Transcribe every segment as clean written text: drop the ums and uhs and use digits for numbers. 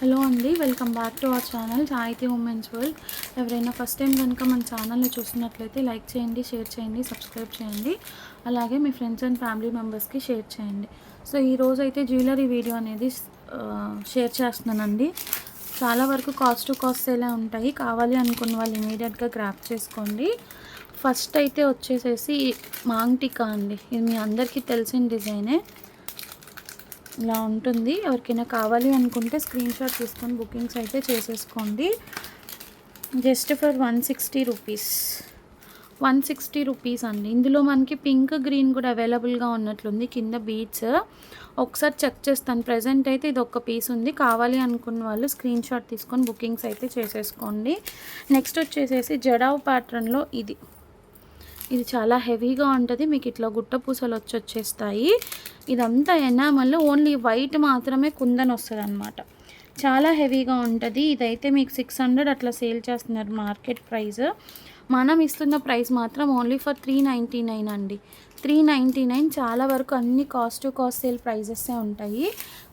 Hello అండి, welcome back to our channel సాహితీ women's world. ఎవరైనా ఫస్ట్ టైం కనుక మన ఛానల్ని చూస్తున్నట్లయితే లైక్ చేయండి, షేర్ చేయండి, సబ్స్క్రైబ్ చేయండి. అలాగే మీ ఫ్రెండ్స్ అండ్ ఫ్యామిలీ మెంబర్స్కి షేర్ చేయండి. సో ఈరోజు అయితే జ్యువెలరీ వీడియో అనేది షేర్ చేస్తున్నానండి. చాలా వరకు కాస్ట్ టు కాస్ట్ సేలే ఉంటాయి. కావాలి అనుకున్న వాళ్ళు ఇమీడియట్గా గ్రాప్ చేసుకోండి. ఫస్ట్ అయితే వచ్చేసేసి మాంగ్ టికా అండి. ఇది మీ అందరికీ తెలిసిన డిజైనే. ఇలా ఉంటుంది. ఎవరికైనా కావాలి అనుకుంటే స్క్రీన్ షాట్ తీసుకొని బుకింగ్స్ అయితే చేసేసుకోండి. Just for 160 rupees. 160 రూపీస్ అండి. ఇందులో మనకి పింక్ గ్రీన్ కూడా అవైలబుల్గా ఉన్నట్లుంది. కింద బీడ్స్ ఒకసారి చెక్ చేస్తాను. ప్రజెంట్ అయితే ఇది ఒక్క పీస్ ఉంది. కావాలి అనుకున్న వాళ్ళు స్క్రీన్ షాట్ తీసుకొని బుకింగ్స్ అయితే చేసేసుకోండి. నెక్స్ట్ వచ్చేసేసి జడావ్ ప్యాటర్న్లో ఇది చాలా హెవీగా ఉంటుంది. మీకు ఇట్లా గుట్ట పూసలు వచ్చేస్తాయి. ఇదంతా ఎనామల్, ఓన్లీ వైట్ మాత్రమే కుందన్ వస్తుంది అనమాట. చాలా హెవీగా ఉంటుంది. ఇదైతే మీకు 600 అట్లా సేల్ చేస్తున్నారు మార్కెట్ ప్రైస్. మనం ఇస్తున్న ప్రైస్ మాత్రం ఓన్లీ ఫర్ 399 అండి. 399. చాలా వరకు అన్ని కాస్ట్ టు కాస్ట్ సేల్ ప్రైజెస్సే ఉంటాయి.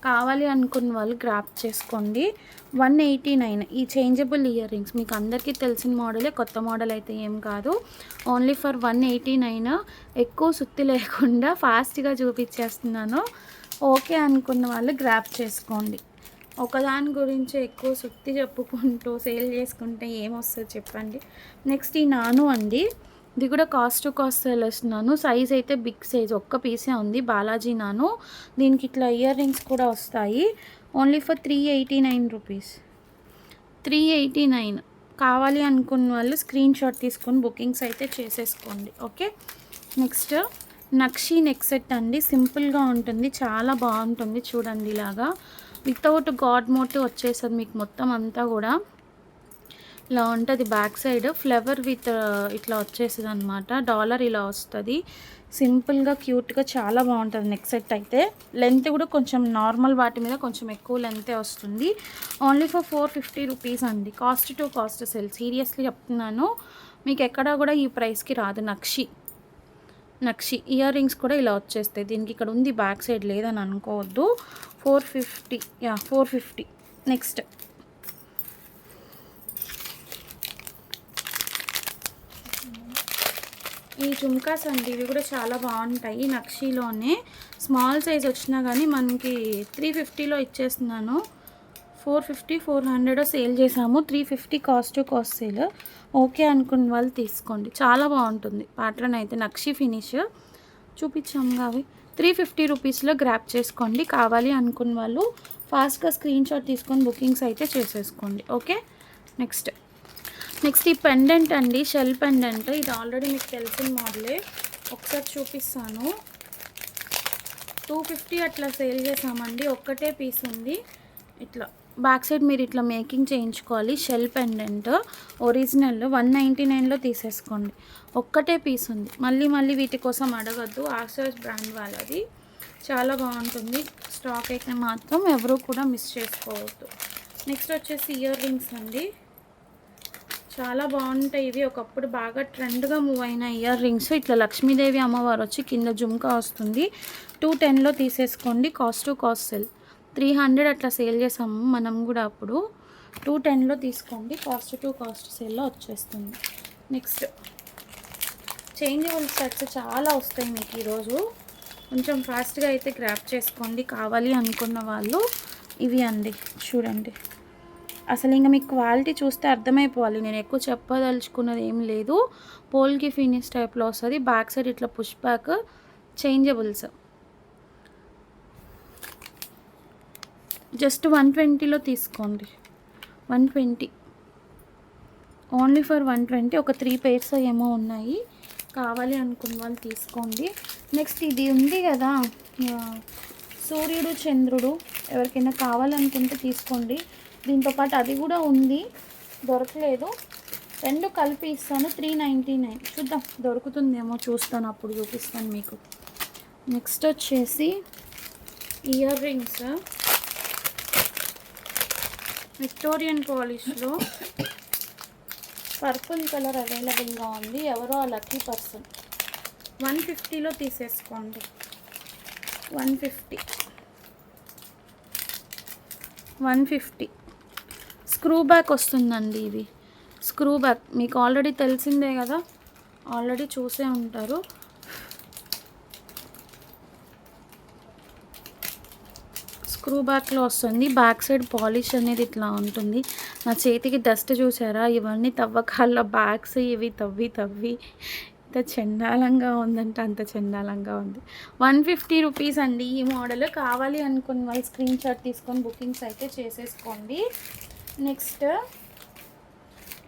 కావాలి అనుకున్న వాళ్ళు గ్రాప్ చేసుకోండి. 189 ఈ చేంజబుల్ ఇయర్ రింగ్స్. మీకు అందరికీ తెలిసిన మోడలే, కొత్త మోడల్ అయితే ఏం కాదు. Only for 189. ఎక్కువ సుత్తి లేకుండా ఫాస్ట్గా చూపించేస్తున్నాను. ఓకే అనుకున్న వాళ్ళు గ్రాప్ చేసుకోండి. ఒకదాని గురించి ఎక్కువ సుత్తి చెప్పుకుంటూ సేల్ చేసుకుంటే ఏమొస్తుంది చెప్పండి. నెక్స్ట్ ఈ నాను అండి. ఇది కూడా కాస్ట్ టు కాస్ట్ సేల్ ఇస్తున్నాను. సైజ్ అయితే బిగ్ సైజ్, ఒక్క పీసే ఉంది. బాలాజీ నాను. దీనికి ఇట్లా ఇయర్ రింగ్స్ కూడా వస్తాయి. Only for 389 rupees. 389. కావాలి అనుకున్న వాళ్ళు స్క్రీన్ షాట్ తీసుకొని బుకింగ్స్ అయితే చేసేసుకోండి. ఓకే. నెక్స్ట్ నక్షి నెక్ సెట్ అండి. సింపుల్గా ఉంటుంది, చాలా బాగుంటుంది. చూడండి, ఇలాగా వితౌట్ గాడ్ మోటివ్ వచ్చేస్తుంది మీకు మొత్తం అంతా కూడా. ఇలా ఉంటుంది. బ్యాక్ సైడ్ ఫ్లవర్ విత్ ఇట్లా వచ్చేస్తుంది అనమాట. డాలర్ ఇలా వస్తుంది. సింపుల్గా క్యూట్గా చాలా బాగుంటుంది నెక్ సెట్ అయితే. లెంత్ కూడా కొంచెం నార్మల్ వాటి మీద కొంచెం ఎక్కువ లెంతే వస్తుంది. ఓన్లీ ఫర్ 450 రూపీస్ అండి. Cost to cost cell. Seriously చెప్తున్నాను, మీకు ఎక్కడా కూడా ఈ ప్రైస్కి రాదు. నక్షి ఇయర్ రింగ్స్ కూడా ఇలా వచ్చేస్తాయి. దీనికి ఇక్కడ ఉంది, బ్యాక్ సైడ్ లేదని అనుకోవద్దు. 450. 450. నెక్స్ట్ ఈ జుమ్కాస్ అండి. ఇవి కూడా చాలా బాగుంటాయి. నక్షిలోనే స్మాల్ సైజ్ వచ్చినా కానీ మనకి 350లో ఇచ్చేస్తున్నాను. 450 400 సేల్ చేసాము. 350 cost to cost sale. Okay అనుకున్న వాళ్ళు తీసుకోండి. చాలా బాగుంటుంది ప్యాటర్న్ అయితే. నక్షి ఫినిష్ చూపించాము అవి. 350 రూపీస్లో గ్రాప్ చేసుకోండి. కావాలి అనుకున్న వాళ్ళు ఫాస్ట్గా స్క్రీన్ షాట్ తీసుకొని బుకింగ్స్ అయితే చేసేసుకోండి. ఓకే. నెక్స్ట్ ఈ పెండెంట్ అండి. Shell pendant. ఇది ఆల్రెడీ మీకు తెలిసిన మోడలే. ఒకసారి చూపిస్తాను. 250 అట్లా సేల్ చేసామండి. ఒక్కటే పీస్ ఉంది. ఇట్లా బ్యాక్ సైడ్ మీరు ఇట్లా మేకింగ్ చేయించుకోవాలి. షెల్ పెండెంట్ ఒరిజినల్ 199లో తీసేసుకోండి. ఒక్కటే పీస్ ఉంది. మళ్ళీ వీటి కోసం అడగద్దు. ఆసర్స్ బ్రాండ్ వాళ్ళది. చాలా బాగుంటుంది. స్టాక్ అయితే మాత్రం ఎవరు కూడా మిస్ చేసుకోవద్దు. నెక్స్ట్ వచ్చేసి ఇయర్ రింగ్స్ అండి. చాలా బాగుంటాయి ఇవి. ఒకప్పుడు బాగా ట్రెండ్గా మూవ్ అయిన ఇయర్ రింగ్స్. ఇట్లా లక్ష్మీదేవి అమ్మవారు వచ్చి కింద జుమ్కా వస్తుంది. 210లో తీసేసుకోండి. Cost to cost sale. 300 అట్లా సేల్ చేసాము మనం కూడా అప్పుడు. 210లో తీసుకోండి. కాస్ట్ టు కాస్ట్ సేల్లో వచ్చేస్తుంది. నెక్స్ట్ చేంజబుల్ సెట్స్ చాలా వస్తాయి మీకు ఈరోజు. కొంచెం ఫాస్ట్గా అయితే గ్రాప్ చేసుకోండి కావాలి అనుకున్న వాళ్ళు. ఇవి అండి, చూడండి. అసలు ఇంకా మీకు క్వాలిటీ చూస్తే అర్థమైపోవాలి. నేను ఎక్కువ చెప్పదలుచుకున్నది ఏం లేదు. పోల్కి ఫినిష్ టైప్లో వస్తుంది. బ్యాక్ సైడ్ ఇట్లా పుష్ బ్యాక్. చేంజబుల్స్. జస్ట్ 120లో తీసుకోండి. 120. Only for 120. ఒక 3 pairs ఏమో ఉన్నాయి. కావాలి అనుకున్న వాళ్ళు తీసుకోండి. నెక్స్ట్ ఇది ఉంది కదా, సూర్యుడు చంద్రుడు. ఎవరికైనా కావాలనుకుంటే తీసుకోండి. దీంతోపాటు అది కూడా ఉంది, దొరకలేదు. రెండు కలిపి ఇస్తాను. 399. చూద్దాం దొరుకుతుందేమో, చూస్తాను, అప్పుడు చూపిస్తాను మీకు. నెక్స్ట్ వచ్చేసి ఇయర్ రింగ్స్. విక్టోరియన్ పాలిష్లో పర్పుల్ కలర్ అవైలబుల్గా ఉంది. ఎవరో ఆ లక్కీ పర్సన్. 150లో తీసేసుకోండి. 150. 150 స్క్రూ బ్యాక్ వస్తుందండి. ఇది స్క్రూ బ్యాక్ మీకు ఆల్రెడీ తెలిసిందే కదా, ఆల్రెడీ చూసే ఉంటారు. స్క్రూ బ్యాక్లో వస్తుంది. బ్యాక్ సైడ్ పాలిష్ అనేది ఇట్లా ఉంటుంది. నా చేతికి డస్ట్ చూసారా, ఇవన్నీ తవ్వకాల్లో బ్యాగ్స్ ఇవి తవ్వి తవ్వి ఇంత చండాలంగా ఉందంటే అంత చండాలంగా ఉంది. 150 రూపీస్ అండి ఈ మోడల్. కావాలి అనుకున్న వాళ్ళు స్క్రీన్ షాట్ తీసుకొని బుకింగ్స్ అయితే చేసేసుకోండి. నెక్స్ట్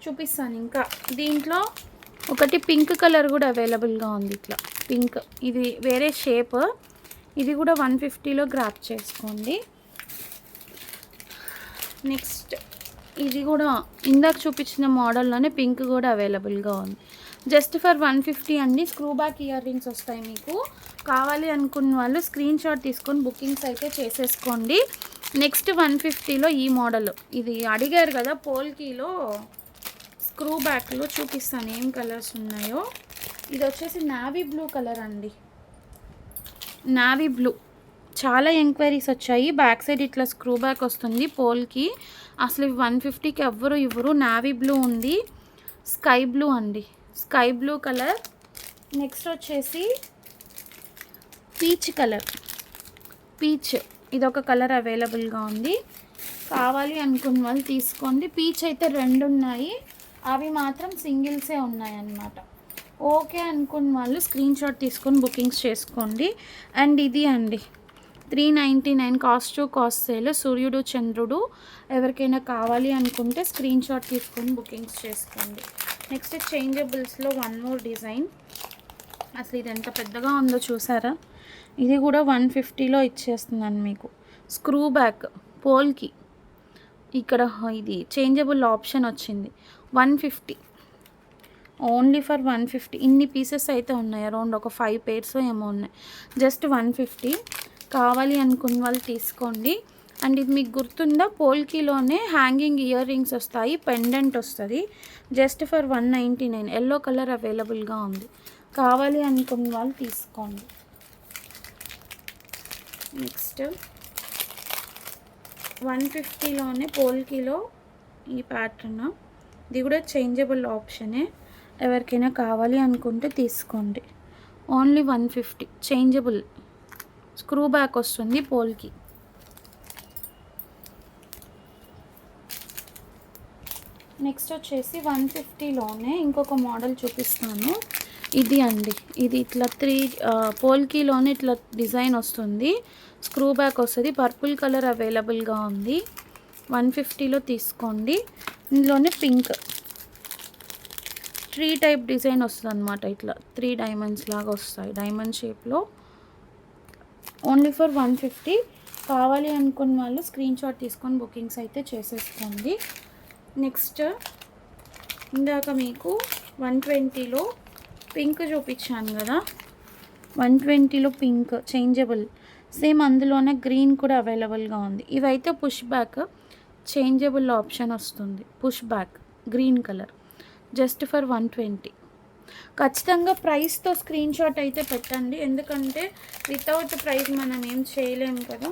చూపిస్తాను ఇంకా. దీంట్లో ఒకటి పింక్ కలర్ కూడా అవైలబుల్గా ఉంది. ఇట్లా పింక్, ఇది వేరే షేప్. ఇది కూడా 150లో గ్రాప్ చేసుకోండి. నెక్స్ట్ ఇది కూడా ఇందాక చూపించిన మోడల్లోనే పింక్ కూడా అవైలబుల్గా ఉంది. జస్ట్ ఫర్ 150 అండి. స్క్రూ బ్యాక్ ఇయర్ రింగ్స్ వస్తాయి మీకు. కావాలి అనుకున్న వాళ్ళు స్క్రీన్ షాట్ తీసుకొని బుకింగ్స్ అయితే చేసేసుకోండి. నెక్స్ట్ 150లో ఈ మోడల్, ఇది అడిగారు కదా పోల్కీలో స్క్రూ బ్యాక్లో చూపిస్తాను ఏం కలర్స్ ఉన్నాయో. ఇది వచ్చేసి నావీ బ్లూ కలర్ అండి, నావీ బ్లూ. చాలా ఎంక్వైరీస్ వచ్చాయి. బ్యాక్ సైడ్ ఇట్లా స్క్రూ బ్యాక్ వస్తుంది పోల్కి. అసలు 150కి ఎవ్వరు ఇవ్వరు. నావీ బ్లూ ఉంది, స్కై బ్లూ అండి, స్కై బ్లూ కలర్. నెక్స్ట్ వచ్చేసి పీచ్ కలర్, పీచ్ ఇదొక కలర్ అవైలబుల్గా ఉంది. కావాలి అనుకున్న వాళ్ళు తీసుకోండి. పీచ్ అయితే 2 ఉన్నాయి, అవి మాత్రం సింగిల్సే ఉన్నాయన్నమాట. ఓకే అనుకున్న వాళ్ళు స్క్రీన్ షాట్ తీసుకొని బుకింగ్స్ చేసుకోండి. అండ్ ఇది అండి 399 కాస్ట్ టు కాస్ట్ సేల్, సూర్యుడు చంద్రుడు. ఎవరికైనా కావాలి అనుకుంటే స్క్రీన్ షాట్ తీసుకొని బుకింగ్స్ చేసుకోండి. నెక్స్ట్ చేంజబుల్స్లో 1 మోర్ డిజైన్. అసలు ఇది ఎంత పెద్దగా ఉందో చూసారా. ఇది కూడా 150లో ఇచ్చేస్తున్నాను మీకు. స్క్రూ బ్యాక్ పోల్కి ఇక్కడ ఇది చేంజబుల్ ఆప్షన్ వచ్చింది. 150 ఓన్లీ ఫర్ 150. ఇన్ని పీసెస్ అయితే ఉన్నాయి, అరౌండ్ ఒక 5 pairs ఏమో ఉన్నాయి. జస్ట్ 150. కావాలి అనుకున్న వాళ్ళు తీసుకోండి. అండ్ ఇది మీకు గుర్తుందా, పోల్కీలోనే హ్యాంగింగ్ ఇయర్ రింగ్స్ వస్తాయి, పెండెంట్ వస్తుంది. Just for 199. ఎల్లో కలర్ అవైలబుల్గా ఉంది. కావాలి అనుకున్న వాళ్ళు తీసుకోండి. నెక్స్ట్ 150లోనే పోల్కీలో ఈ ప్యాటర్న్, ఇది కూడా చేంజబుల్ ఆప్షనే. ఎవరికైనా కావాలి అనుకుంటే తీసుకోండి. ఓన్లీ 150. చేంజబుల్ స్క్రూ బ్యాక్ వస్తుంది పోల్కి. నెక్స్ట్ వచ్చేసి 150లోనే ఇంకొక మోడల్ చూపిస్తాను. ఇది అండి, ఇది ఇట్లా పోల్కీలోనే ఇట్లా డిజైన్ వస్తుంది, స్క్రూ బ్యాక్ వస్తుంది. పర్పుల్ కలర్ అవైలబుల్గా ఉంది. 150లో తీసుకోండి. ఇందులోనే పింక్ ట్రీ టైప్ డిజైన్ వస్తుంది అనమాట. ఇట్లా 3 డైమండ్స్ లాగా వస్తాయి, డైమండ్ షేప్లో. Only for 150. కావాలి అనుకున్న వాళ్ళు స్క్రీన్ షాట్ తీసుకొని బుకింగ్స్ అయితే చేసేసుకోండి. నెక్స్ట్ ఇందాక మీకు 120లో పింక్ చూపించాను కదా, 120లో పింక్ చేంజబుల్. సేమ్ అందులోనే గ్రీన్ కూడా అవైలబుల్గా ఉంది. ఇవైతే పుష్ బ్యాక్ చేంజబుల్ ఆప్షన్ వస్తుంది, push back green colour. Just for 120. ఖచ్చితంగా ప్రైస్తో స్క్రీన్ షాట్ అయితే పెట్టండి, ఎందుకంటే వితౌట్ ప్రైస్ మనం ఏం చేయలేము కదా.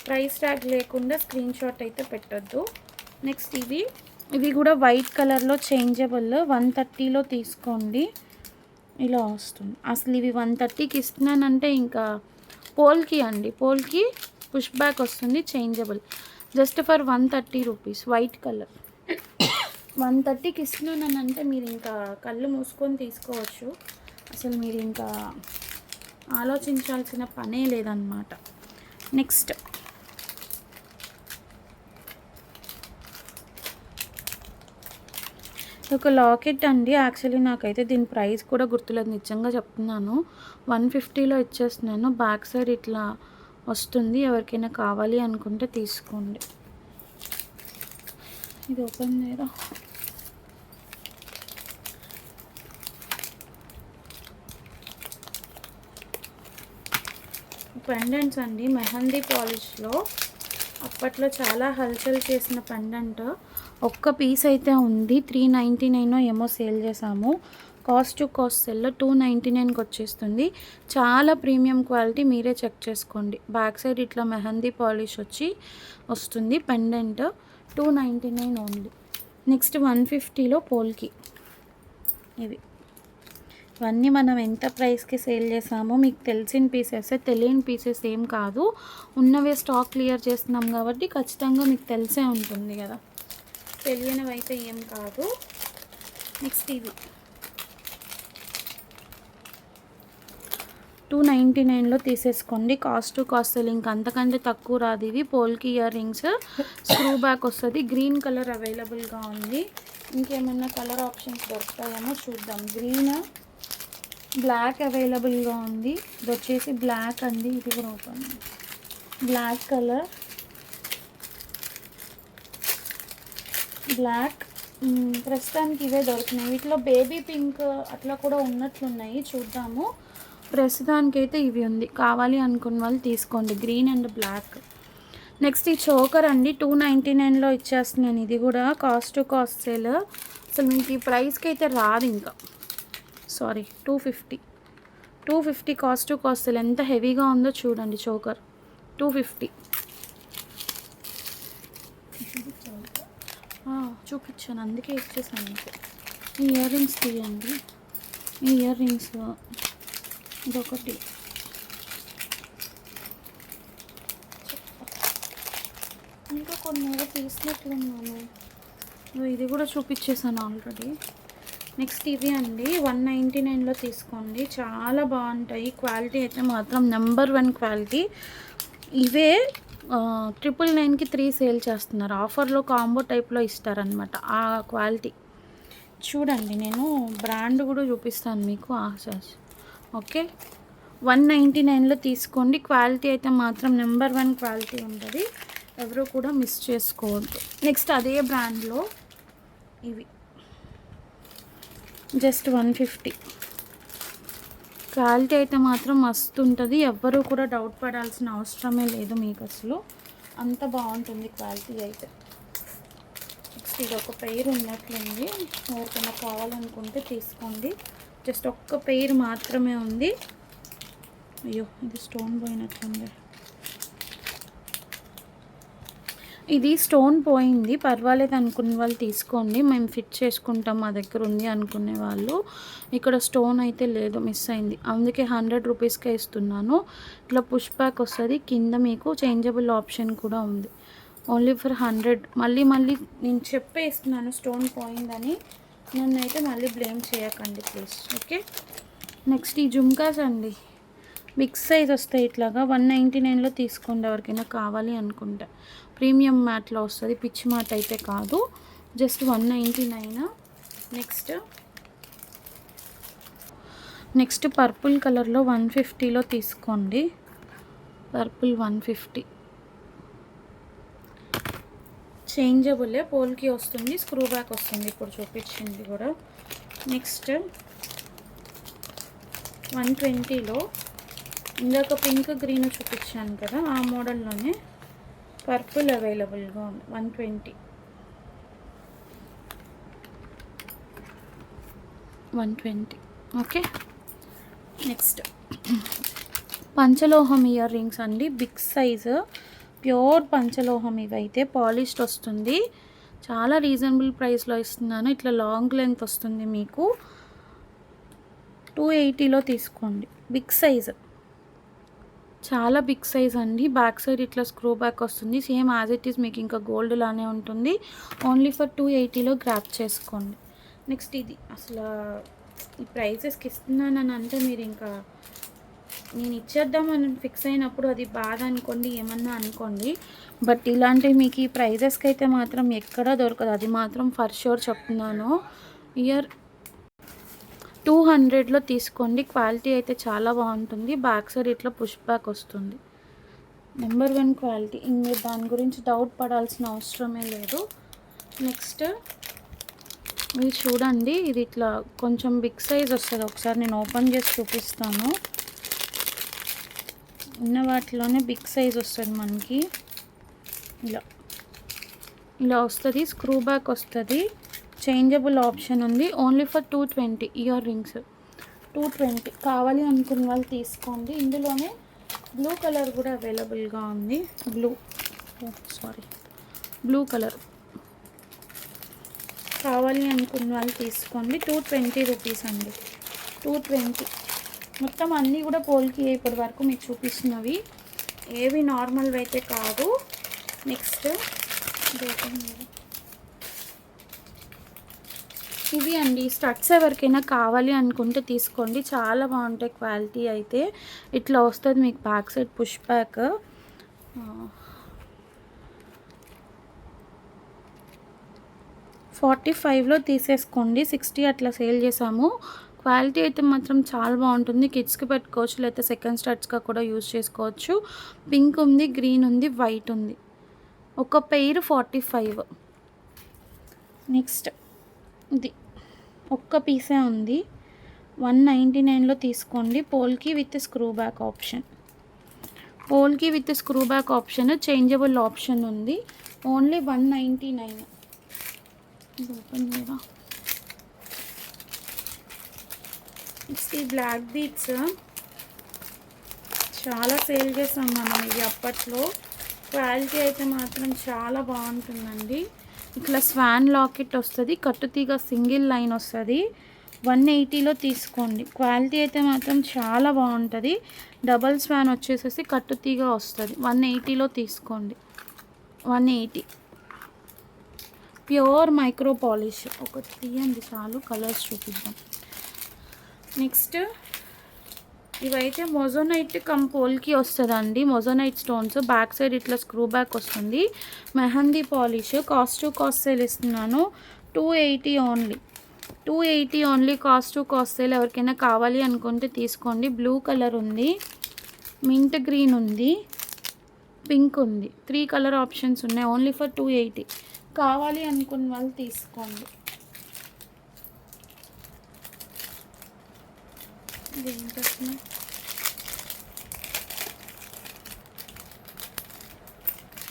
ప్రైస్ ట్యాగ్ లేకుండా స్క్రీన్ షాట్ అయితే పెట్టొద్దు. నెక్స్ట్ ఇవి కూడా వైట్ కలర్లో చేంజబుల్. 130లో తీసుకోండి. ఇలా వస్తుంది. అసలు ఇవి 130కి ఇస్తున్నానంటే ఇంకా పోల్కి అండి, పోల్కి పుష్ బ్యాక్ వస్తుంది changeable. Just for 130 rupees. White colour 130కి ఇస్తున్నానంటే మీరు ఇంకా కళ్ళు మూసుకొని తీసుకోవచ్చు. అసలు మీరు ఇంకా ఆలోచించాల్సిన పనే లేదన్నమాట. నెక్స్ట్ ఒక లాకెట్ అండి. యాక్చువల్లీ నాకైతే దీని ప్రైస్ కూడా గుర్తులేదు, నిజంగా చెప్తున్నాను. 150లో ఇచ్చేస్తున్నాను. బ్యాక్ సైడ్ ఇట్లా వస్తుంది. ఎవరికైనా కావాలి అనుకుంటే తీసుకోండి. ఇది ఓపెన్ చేయరా. పెండెంట్స్ అండి, మెహందీ పాలిష్లో అప్పట్లో చాలా హల్చల్ చేసిన పెండెంట్. ఒక్క పీస్ అయితే ఉంది, 399 ఏమో సేల్ చేసాము. కాస్ట్ టు కాస్ట్ సెల్లో 299కి వచ్చేస్తుంది. చాలా ప్రీమియం క్వాలిటీ, మీరే చెక్ చేసుకోండి. బ్యాక్ సైడ్ ఇట్లా మెహందీ పాలిష్ వస్తుంది. Pendant 299 only. నెక్స్ట్ 150లో పోల్కి. ఇవన్నీ మనం ఎంత ప్రైస్కి సేల్ చేసామో మీకు తెలిసిన పీసెస్, తెలియని పీసెస్ ఏం కాదు. ఉన్నవే స్టాక్ క్లియర్ చేస్తున్నాం కాబట్టి ఖచ్చితంగా మీకు తెలిసే ఉంటుంది కదా, తెలియనివి అయితే ఏం కాదు. నెక్స్ట్ ఇవి 299లో తీసేసుకోండి. కాస్ట్ టు కాస్ట్ సెల్లింగ్ అంతకంటే తక్కువ రాదు. ఇవి పోల్కి ఇయర్ రింగ్స్, స్క్రూ బ్యాక్ వస్తుంది. గ్రీన్ కలర్ అవైలబుల్గా ఉంది. ఇంకేమన్నా కలర్ ఆప్షన్స్ దొరుకుతాయేమో చూద్దాం. గ్రీన్, బ్లాక్ అవైలబుల్గా ఉంది. ఇది వచ్చేసి బ్లాక్ అండి. ఇది కూడా ఓపెన్, బ్లాక్ కలర్, బ్లాక్. ప్రస్తుతానికి ఇవే దొరికినాయి. వీటిలో బేబీ పింక్ అట్లా కూడా ఉన్నట్లున్నాయి, చూద్దాము. ప్రస్తుతానికైతే ఇవి ఉంది. కావాలి అనుకున్న వాళ్ళు తీసుకోండి, గ్రీన్ అండ్ బ్లాక్. నెక్స్ట్ ఈ చోకర్ అండి, 299లో ఇచ్చేస్తున్నాను. ఇది కూడా కాస్ట్ టు కాస్ట్ సేల్. అసలు మీకు ఈ ప్రైస్కి అయితే రాదు ఇంకా. Sorry, 250 cost to cost sale. ఎంత హెవీగా ఉందో చూడండి. చోకర్ 250. చూపించాను, అందుకే ఇచ్చేసాను మీకు. ఈ ఇయర్ రింగ్స్ తీయండి. ఈ ఇయర్ రింగ్స్ ఇదొకటి, ఇంకా కొన్ని ఏదో తీసినట్లున్నాను. ఇది కూడా చూపించేసాను ఆల్రెడీ. నెక్స్ట్ ఇవి అండి, 199లో తీసుకోండి. చాలా బాగుంటాయి. క్వాలిటీ అయితే మాత్రం నెంబర్ 1 క్వాలిటీ. ఇవే 999కి 3 సేల్ చేస్తున్నారు. ఆఫర్లో కాంబో టైప్లో ఇస్తారనమాట. ఆ క్వాలిటీ చూడండి. నేను బ్రాండ్ కూడా చూపిస్తాను మీకు. ఓకే, 199లో తీసుకోండి. క్వాలిటీ అయితే మాత్రం నెంబర్ 1 క్వాలిటీ ఉంటుంది. ఎవరు కూడా మిస్ చేసుకోవద్దు. నెక్స్ట్ అదే బ్రాండ్లో ఇవి జస్ట్ 150. క్వాలిటీ అయితే మాత్రం మస్తు ఉంటుంది. ఎవ్వరూ కూడా డౌట్ పడాల్సిన అవసరమే లేదు మీకు, అసలు అంత బాగుంటుంది క్వాలిటీ అయితే. నెక్స్ట్ ఇది ఒక పెయిర్ ఉన్నట్లుంది. ఎవరికైనా కావాలనుకుంటే తీసుకోండి. జస్ట్ ఒక్క పెయిర్ మాత్రమే ఉంది. అయ్యో, ఇది స్టోన్ పోయినట్లుంది. ఇది స్టోన్ పోయింది, పర్వాలేదు అనుకునే వాళ్ళు తీసుకోండి. మేము ఫిట్ చేసుకుంటాం, మా దగ్గర ఉంది అనుకునే వాళ్ళు. ఇక్కడ స్టోన్ అయితే లేదు, మిస్ అయింది. అందుకే 100 రూపీస్కే ఇస్తున్నాను. ఇట్లా పుష్ బ్యాక్ వస్తుంది. కింద మీకు చేంజబుల్ ఆప్షన్ కూడా ఉంది. Only for 100. మళ్ళీ నేను చెప్పేస్తున్నాను స్టోన్ పోయిందని. నన్ను అయితే మళ్ళీ బ్లేమ్ చేయకండి ప్లీజ్. ఓకే, నెక్స్ట్ ఈ జుమ్కాస్ అండి, బిగ్ సైజ్ వస్తాయి. ఇట్లాగా 199లో తీసుకోండి ఎవరికైనా కావాలి అనుకుంటే. ప్రీమియం మ్యాట్లో వస్తుంది, పిచ్ మ్యాట్ అయితే కాదు. జస్ట్ 199. నెక్స్ట్ పర్పుల్ కలర్లో 150లో తీసుకోండి. పర్పుల్ 150 చేంజబులే, పోల్కి వస్తుంది, స్క్రూ బ్యాక్ వస్తుంది. ఇప్పుడు చూపించింది కూడా. నెక్స్ట్ 120లో ఇందాక పింక్ గ్రీన్ చూపించాను కదా, ఆ మోడల్లోనే పర్పుల్ అవైలబుల్గా ఉంది. 120. ఓకే, నెక్స్ట్ పంచలోహం ఇయర్ రింగ్స్ అండి, బిగ్ సైజు, ప్యూర్ పంచలోహం. ఇవైతే పాలిష్డ్ వస్తుంది. చాలా రీజనబుల్ ప్రైస్లో ఇస్తున్నాను. ఇట్లా లాంగ్ లెంత్ వస్తుంది మీకు. 280లో తీసుకోండి. బిగ్ సైజ్, చాలా బిగ్ సైజ్ అండి. బ్యాక్ సైడ్ ఇట్లా స్క్రూ బ్యాక్ వస్తుంది. సేమ్ యాజ్ ఇట్ ఈస్ మీకు ఇంకా గోల్డ్ లానే ఉంటుంది. ఓన్లీ ఫర్ 280లో గ్రాప్ చేసుకోండి. నెక్స్ట్ ఇది అసలు ఈ ప్రైజెస్కి ఇస్తున్నానని అంటే మీరు ఇంకా, నేను ఇచ్చేద్దామని ఫిక్స్ అయినప్పుడు అది బాధ అనుకోండి, ఏమన్నా అనుకోండి. బట్ ఇలాంటివి మీకు ఈ ప్రైజెస్కి అయితే మాత్రం ఎక్కడా దొరకదు. అది మాత్రం ఫర్ షూర్ చెప్తున్నాను. ఇయర్ 200లో తీసుకోండి. క్వాలిటీ అయితే చాలా బాగుంటుంది. బ్యాక్ సైడ్ ఇట్లా పుష్ బ్యాక్ వస్తుంది. Number 1 quality. ఇంక దాని గురించి డౌట్ పడాల్సిన అవసరమే లేదు. నెక్స్ట్ మీరు చూడండి, ఇది ఇట్లా కొంచెం బిగ్ సైజ్ వస్తుంది. ఒకసారి నేను ఓపెన్ చేసి చూపిస్తాను. ఉన్న వాటిలోనే బిగ్ సైజ్ వస్తుంది మనకి. ఇలా వస్తుంది. స్క్రూ బ్యాక్ వస్తుంది. చేంజబుల్ ఆప్షన్ ఉంది. Only for 220 ear rings. 220 కావాలి అనుకున్న వాళ్ళు తీసుకోండి. ఇందులోనే బ్లూ కలర్ కూడా అవైలబుల్గా ఉంది. బ్లూ కలర్ కావాలి అనుకున్న వాళ్ళు తీసుకోండి. 220 రూపీస్ అండి. 220 మొత్తం అన్నీ కూడా పోల్కి ఇప్పటి వరకు మీకు చూపిస్తున్నవి ఏవి నార్మల్ అయితే కాదు. నెక్స్ట్ ఇవి అండి స్టడ్స్ ఎవరికైనా కావాలి అనుకుంటే తీసుకోండి. చాలా బాగుంటాయి క్వాలిటీ అయితే. ఇట్లా వస్తుంది మీకు బ్యాక్ సైడ్ పుష్ బ్యాక్. 45లో తీసేసుకోండి. 60 అట్లా సేల్ చేసాము. క్వాలిటీ అయితే మాత్రం చాలా బాగుంటుంది. కిడ్స్కి పెట్టుకోవచ్చు, లేకపోతే సెకండ్ స్టడ్స్గా కూడా యూజ్ చేసుకోవచ్చు. పింక్ ఉంది, గ్రీన్ ఉంది, వైట్ ఉంది. ఒక పెయిర్ 45. నెక్స్ట్ ఇది ఒక్క పీసే ఉంది. 199లో తీసుకోండి. Polki with screw back option. Polki with screw back option, changeable option ఉంది. ఓన్లీ 199. ఇది ఓపెన్ చేయరా. నెక్స్ట్ ఈ బ్లాక్ బీట్స్ చాలా సేల్ చేసాం మనం ఇది అప్పట్లో. క్వాలిటీ అయితే మాత్రం చాలా బాగుంటుందండి. ఇట్లా స్వాన్ లాకెట్ వస్తుంది, కట్టుతీగ సింగిల్ లైన్ వస్తుంది. 180లో తీసుకోండి. క్వాలిటీ అయితే మాత్రం చాలా బాగుంటుంది. డబల్ స్వాన్ వచ్చేసేసి కట్టుతీగ వస్తుంది. 180లో తీసుకోండి. 180 ప్యూర్ మైక్రో పాలిష్. ఒకటి తీయండి చాలు, కలర్స్ చూపిద్దాం. నెక్స్ట్ ఇవైతే మొజోనైట్ కమ్ పోల్కి వస్తుందండి. మొజోనైట్ స్టోన్స్ బ్యాక్ సైడ్ ఇట్లా స్క్రూ బ్యాక్ వస్తుంది. Mehndi polish. Cost to cost sale ఇస్తున్నాను. 280 only. 280 only cost to cost sale. ఎవరికైనా కావాలి అనుకుంటే తీసుకోండి. బ్లూ కలర్ ఉంది, మింట్ గ్రీన్ ఉంది, పింక్ ఉంది. 3 కలర్ ఆప్షన్స్ ఉన్నాయి. Only for 280. కావాలి అనుకున్న వాళ్ళు తీసుకోండి.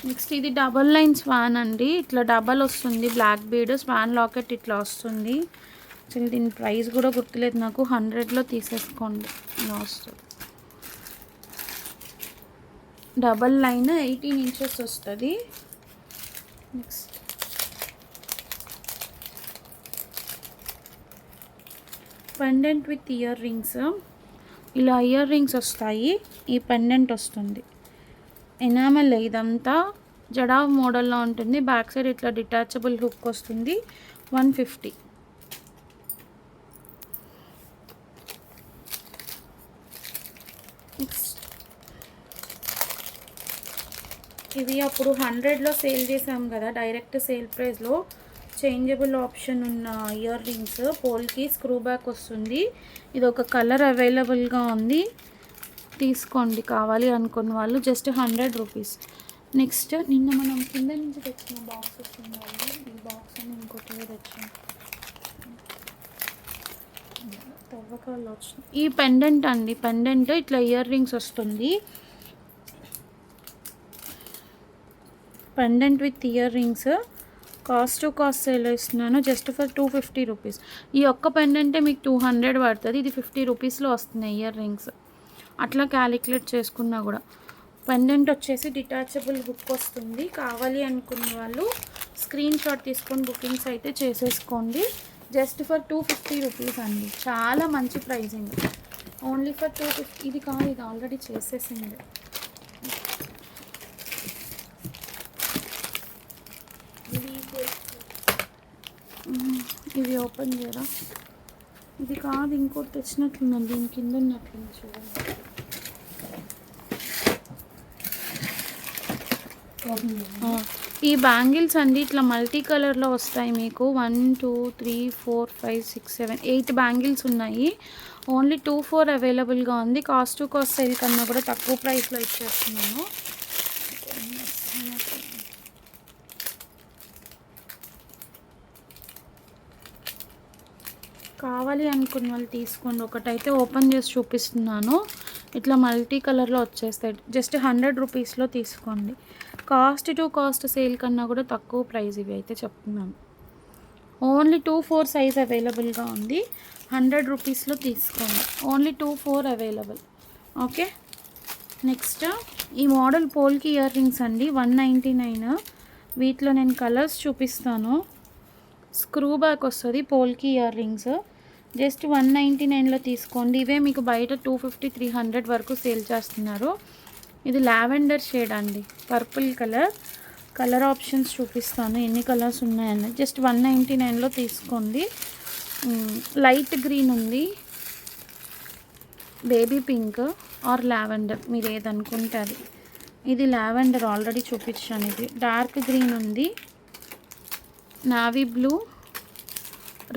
నెక్స్ట్ ఇది డబల్ లైన్ స్వాన్ అండి. ఇట్లా డబల్ వస్తుంది. బ్లాక్ బీడ్ స్వాన్ లాకెట్ ఇట్లా వస్తుంది. అసలు దీని ప్రైస్ కూడా గుర్తులేదు నాకు. 100లో తీసేసుకోండి. లాస్ట్ డబల్ లైన్ 18 ఇంచెస్ వస్తుంది. Next pendant with ear rings. ఇలా ఇయర్ రింగ్స్ వస్తాయి. ఈ పెండెంట్ వస్తుంది. ఎనామెల్ ఇదంతా జడా మోడల్లో ఉంటుంది. బ్యాక్ సైడ్ ఇట్లా డిటాచబుల్ హుక్ వస్తుంది. 150. నెక్స్ట్ ఇవి అప్పుడు 100లో సేల్ చేసాం కదా, డైరెక్ట్ సేల్ ప్రైస్లో. చేంజబుల్ ఆప్షన్ ఉన్న ఇయర్ రింగ్స్. పోల్కి స్క్రూ బ్యాక్ వస్తుంది. ఇది ఒక కలర్ అవైలబుల్గా ఉంది. తీసుకోండి కావాలి అనుకున్న వాళ్ళు. Just 100 rupees. నెక్స్ట్ నిన్న మనం కింద నుంచి తెచ్చిన బాక్స్ వస్తుంది. ఈ బాక్స్ అని ఇంకోటి తెచ్చాం. తవ్వకాల్లో వచ్చింది. ఈ పెండెంట్ అండి. పెండెంట్ ఇట్లా ఇయర్ రింగ్స్ వస్తుంది. Pendant with ear rings. Cost to cost sale ఇస్తున్నాను. Just for 250 rupees. ఈ ఒక్క పెండెంటే మీకు 200 పడుతుంది. ఇది 50 రూపీస్లో వస్తున్నాయి ఇయర్ రింగ్స్. అట్లా క్యాలిక్యులేట్ చేసుకున్నా కూడా. పెండెంట్ వచ్చేసి డిటాచబుల్ హుక్ వస్తుంది. కావాలి అనుకున్న వాళ్ళు స్క్రీన్ షాట్ తీసుకొని బుకింగ్స్ అయితే చేసేసుకోండి. జస్ట్ ఫర్ 250 రూపీస్ అండి. చాలా మంచి ప్రైజింగ్. Only for 250. ఇది కాదు, ఇది ఆల్రెడీ చేసేసింది. ఇది ఓపెన్ చేయరా. ఇది కాదు, ఇంకోటి తెచ్చినట్లుందండి. దీని కింద ఉన్నట్లుంది చూడండి. ఈ బ్యాంగిల్స్ అండి ఇట్లా మల్టీ కలర్లో వస్తాయి మీకు. 1 2 3 4 5 6 7 8 బ్యాంగిల్స్ ఉన్నాయి. ఓన్లీ 24 అవైలబుల్గా ఉంది. కాస్ట్ టు కాస్ట్ సేల్ కన్నా కూడా తక్కువ ప్రైస్లో ఇచ్చేస్తున్నాను. కావాలి అనుకున్న వాళ్ళు తీసుకోండి. ఒకటైతే ఓపెన్ చేసి చూపిస్తున్నాను. ఇట్లా మల్టీ కలర్లో వచ్చేస్తాయి. జస్ట్ 100 రూపీస్లో తీసుకోండి. కాస్ట్ టు కాస్ట్ సేల్ కన్నా కూడా తక్కువ ప్రైస్ ఇవి అయితే చెప్తున్నాను. ఓన్లీ 2-4 సైజ్ అవైలబుల్గా ఉంది. 100 రూపీస్లో తీసుకోండి. Only 2-4 available. ఓకే. నెక్స్ట్ ఈ మోడల్ పోల్కి ఇయర్ రింగ్స్ అండి, 199. వీటిలో నేను కలర్స్ చూపిస్తాను. స్క్రూ బ్యాక్ వస్తుంది పోల్కి ఇయర్ రింగ్స్. జస్ట్ 199లో తీసుకోండి. ఇవే మీకు బయట 250-300 వరకు సేల్ చేస్తున్నారు. ఇది లావెండర్ షేడ్ అండి, పర్పుల్ కలర్ ఆప్షన్స్ చూపిస్తాను ఎన్ని కలర్స్ ఉన్నాయని. జస్ట్ 199లో తీసుకోండి. లైట్ గ్రీన్ ఉంది, బేబీ పింక్ ఆర్ లావెండర్, మీరు ఏదనుకుంటే అది. ఇది లావెండర్ ఆల్రెడీ చూపించాను. ఇది డార్క్ గ్రీన్ ఉంది, నావీ బ్లూ,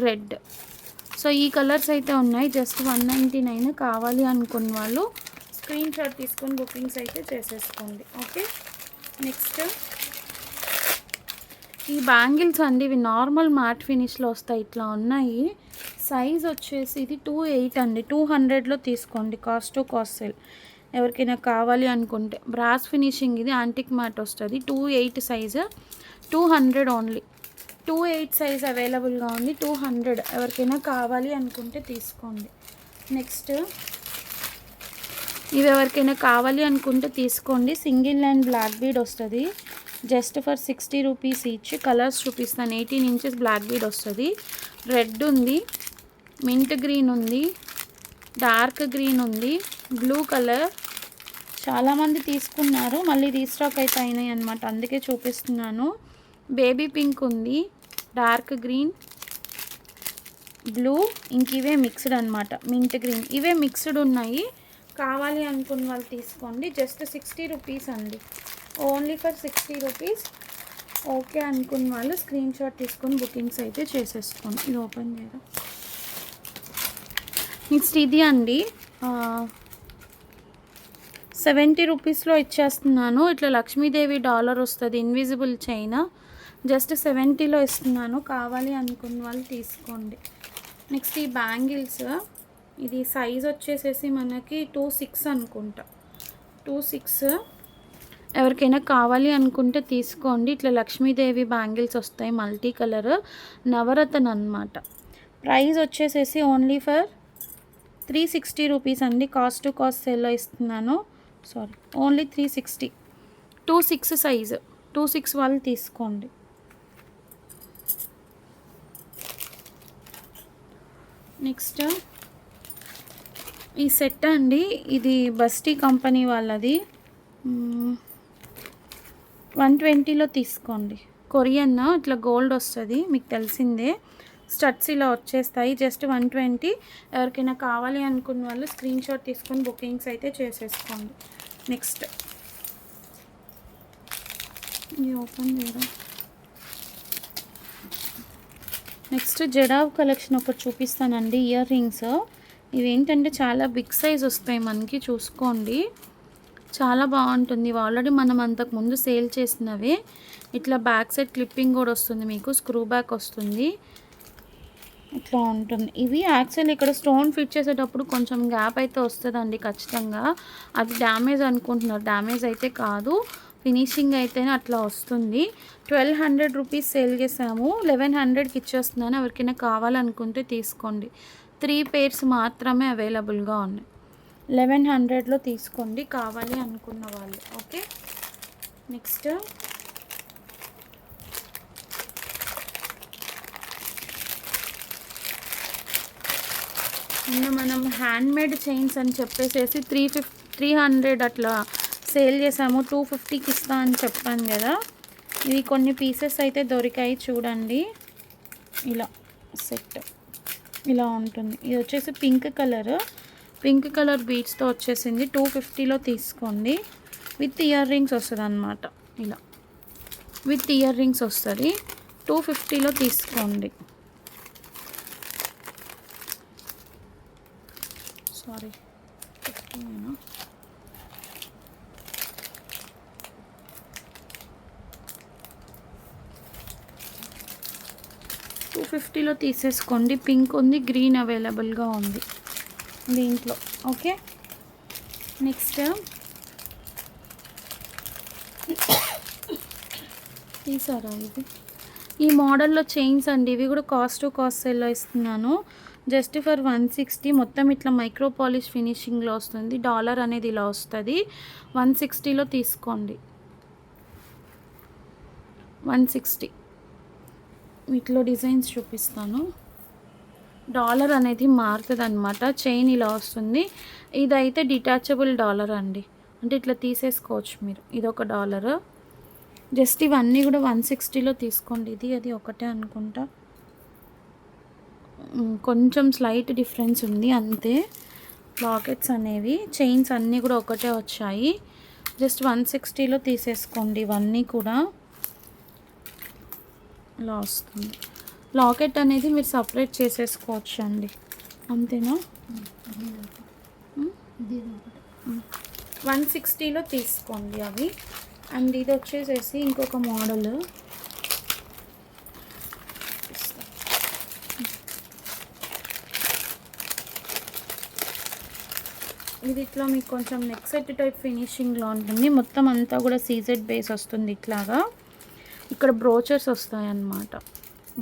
రెడ్. సో ఈ కలర్స్ అయితే ఉన్నాయి. జస్ట్ 199. కావాలి అనుకున్న వాళ్ళు స్క్రీన్ షాట్ తీసుకొని బుకింగ్స్ అయితే చేసేసుకోండి. ఓకే. నెక్స్ట్ ఈ బ్యాంగిల్స్ అండి, ఇవి నార్మల్ మ్యాట్ ఫినిష్లో వస్తాయి. ఇట్లా ఉన్నాయి. సైజ్ వచ్చేసి ఇది 2.8 అండి. 200లో తీసుకోండి. Cost to cost sale. ఎవరికైనా కావాలి అనుకుంటే బ్రాస్ ఫినిషింగ్, ఇది యాంటిక్ మ్యాట్ వస్తుంది. 2.8 సైజు, 200 ఓన్లీ. 2.8 సైజ్ అవైలబుల్గా ఉంది. 200 ఎవరికైనా కావాలి అనుకుంటే తీసుకోండి. నెక్స్ట్ ఇవి ఎవరికైనా కావాలి అనుకుంటే తీసుకోండి. సింగిల్ లైన్ బ్లాక్ బీడ్ వస్తుంది. Just for 60 rupees each. Colours చూపిస్తాను. 18 ఇంచెస్ బ్లాక్ బీడ్ వస్తుంది. రెడ్ ఉంది, మింట్ గ్రీన్ ఉంది, డార్క్ గ్రీన్ ఉంది, బ్లూ కలర్. చాలామంది తీసుకున్నారు, మళ్ళీ రీస్టాక్ అయితే అయినాయి అనమాట, అందుకే చూపిస్తున్నాను. బేబీ పింక్ ఉంది, డార్క్ గ్రీన్, బ్లూ, ఇంక ఇవే మిక్స్డ్ అనమాట, మింట్ గ్రీన్. ఇవే మిక్స్డ్ ఉన్నాయి. కావాలి అనుకున్న వాళ్ళు తీసుకోండి. జస్ట్ 60 రూపీస్ అండి, ఓన్లీ ఫర్ 60 రూపీస్. ఓకే అనుకున్న వాళ్ళు స్క్రీన్ షాట్ తీసుకొని బుకింగ్స్ అయితే చేసేసుకోండి. ఇది ఓపెన్ చేయడం. నెక్స్ట్ ఇది అండి, 70 రూపీస్లో ఇచ్చేస్తున్నాను. ఇట్లా లక్ష్మీదేవి డాలర్ వస్తుంది, ఇన్విజిబుల్ చైన్. జస్ట్ 70లో ఇస్తున్నాను. కావాలి అనుకున్న వాళ్ళు తీసుకోండి. నెక్స్ట్ ఈ బ్యాంగిల్స్, ఇది సైజ్ వచ్చేసేసి మనకి 2.6 అనుకుంటా. 2.6 ఎవరికైనా కావాలి అనుకుంటే తీసుకోండి. ఇట్లా లక్ష్మీదేవి బ్యాంగిల్స్ వస్తాయి, మల్టీ కలర్, నవరత్న అనమాట. ప్రైస్ వచ్చేసేసి ఓన్లీ ఫర్ 360 రూపీస్ అండి. కాస్ట్ టు కాస్ట్ సేల్లో ఇస్తున్నాను. Sorry, only 360. 2.6 సైజు, 2.6 వాళ్ళు తీసుకోండి. నెక్స్ట్ ఈ సెట్ అండి, ఇది బస్టీ కంపెనీ వాళ్ళది. 120లో తీసుకోండి. కొరియన్, ఇట్లా గోల్డ్ వస్తుంది, మీకు తెలిసిందే. స్టడ్స్ ఇలా వచ్చేస్తాయి. జస్ట్ 120. ఎవరికైనా కావాలి అనుకున్న వాళ్ళు స్క్రీన్ షాట్ తీసుకొని బుకింగ్స్ అయితే చేసేసుకోండి. నెక్స్ట్ ఇది ఓపెన్ చేయడం. నెక్స్ట్ జడావ్ కలెక్షన్ ఒకటి చూపిస్తానండి. ఇయర్ రింగ్స్ ఇవేంటంటే చాలా బిగ్ సైజ్ వస్తాయి మనకి, చూసుకోండి. చాలా బాగుంటుంది. ఇవి ఆల్రెడీ మనం అంతకుముందు సేల్ చేసినవే. ఇట్లా బ్యాక్ సైడ్ క్లిప్పింగ్ కూడా వస్తుంది, మీకు స్క్రూ బ్యాక్ వస్తుంది, ఇట్లా ఉంటుంది. ఇవి యాక్చువల్లీ ఇక్కడ స్టోన్ ఫిట్ చేసేటప్పుడు కొంచెం గ్యాప్ అయితే వస్తుందండి ఖచ్చితంగా. అది డ్యామేజ్ అనుకుంటున్నారు, డ్యామేజ్ అయితే కాదు, ఫినిషింగ్ అయితేనే అట్లా వస్తుంది. 1200 రూపీస్ సేల్ చేసాము, 1100కి ఇచ్చేస్తున్నాను. ఎవరికైనా కావాలనుకుంటే తీసుకోండి. 3 పేర్స్ మాత్రమే అవైలబుల్గా ఉన్నాయి. 1100లో తీసుకోండి కావాలి అనుకున్న వాళ్ళు. ఓకే. నెక్స్ట్ మనం హ్యాండ్మేడ్ చైన్స్ అని చెప్పేసేసి 300 అట్లా సేల్ చేసాము. 250కి ఇస్తా అని చెప్పాను కదా. ఇవి కొన్ని పీసెస్ అయితే దొరికాయి, చూడండి. ఇలా సెట్ ఇలా ఉంటుంది. ఇది వచ్చేసి పింక్ కలర్ బీడ్స్తో వచ్చేసింది. 250లో తీసుకోండి. విత్ ఇయర్ రింగ్స్ వస్తుంది అనమాట. ఇలా విత్ ఇయర్ రింగ్స్ వస్తుంది. 250లో తీసుకోండి. సారీ, 250లో తీసేసుకోండి. పింక్ ఉంది, గ్రీన్ అవైలబుల్గా ఉంది దీంట్లో. ఓకే. నెక్స్ట్ తీసారా ఇది, ఈ మోడల్లో చైన్స్ అండి, ఇవి కూడా కాస్ట్ టు కాస్ట్ సేల్లో ఇస్తున్నాను. Just for 160. మొత్తం ఇట్లా మైక్రో పాలిష్ ఫినిషింగ్లో వస్తుంది. డాలర్ అనేది ఇలా వస్తుంది. 160లో తీసుకోండి. 160. వీటిలో డిజైన్స్ చూపిస్తాను. డాలర్ అనేది మారుతుంది అనమాట. చైన్ ఇలా వస్తుంది. ఇదైతే డిటాచబుల్ డాలర్ అండి, అంటే ఇట్లా తీసేసుకోవచ్చు మీరు. ఇదొక డాలర్. జస్ట్ ఇవన్నీ కూడా 160లో తీసుకోండి. ఇది అది ఒకటే అనుకుంటా, కొంచెం స్లైట్ డిఫరెన్స్ ఉంది అంతే. లాకెట్స్ అనేవి, చైన్స్ అన్నీ కూడా ఒకటే వచ్చాయి. జస్ట్ 160లో తీసేసుకోండి. ఇవన్నీ కూడా ఇలా వస్తుంది. లాకెట్ అనేది మీరు సపరేట్ చేసేసుకోవచ్చు అండి, అంతేనా. 160లో తీసుకోండి అవి. అండ్ ఇది వచ్చేసేసి ఇంకొక మోడల్. ఇది ఇట్లా మీకు కొంచెం నెక్ సెట్ టైప్ ఫినిషింగ్లో ఉంటుంది. మొత్తం అంతా కూడా సీజెడ్ బేస్ వస్తుంది ఇట్లాగా. ఇక్కడ బ్రోచర్స్ వస్తాయి అన్నమాట.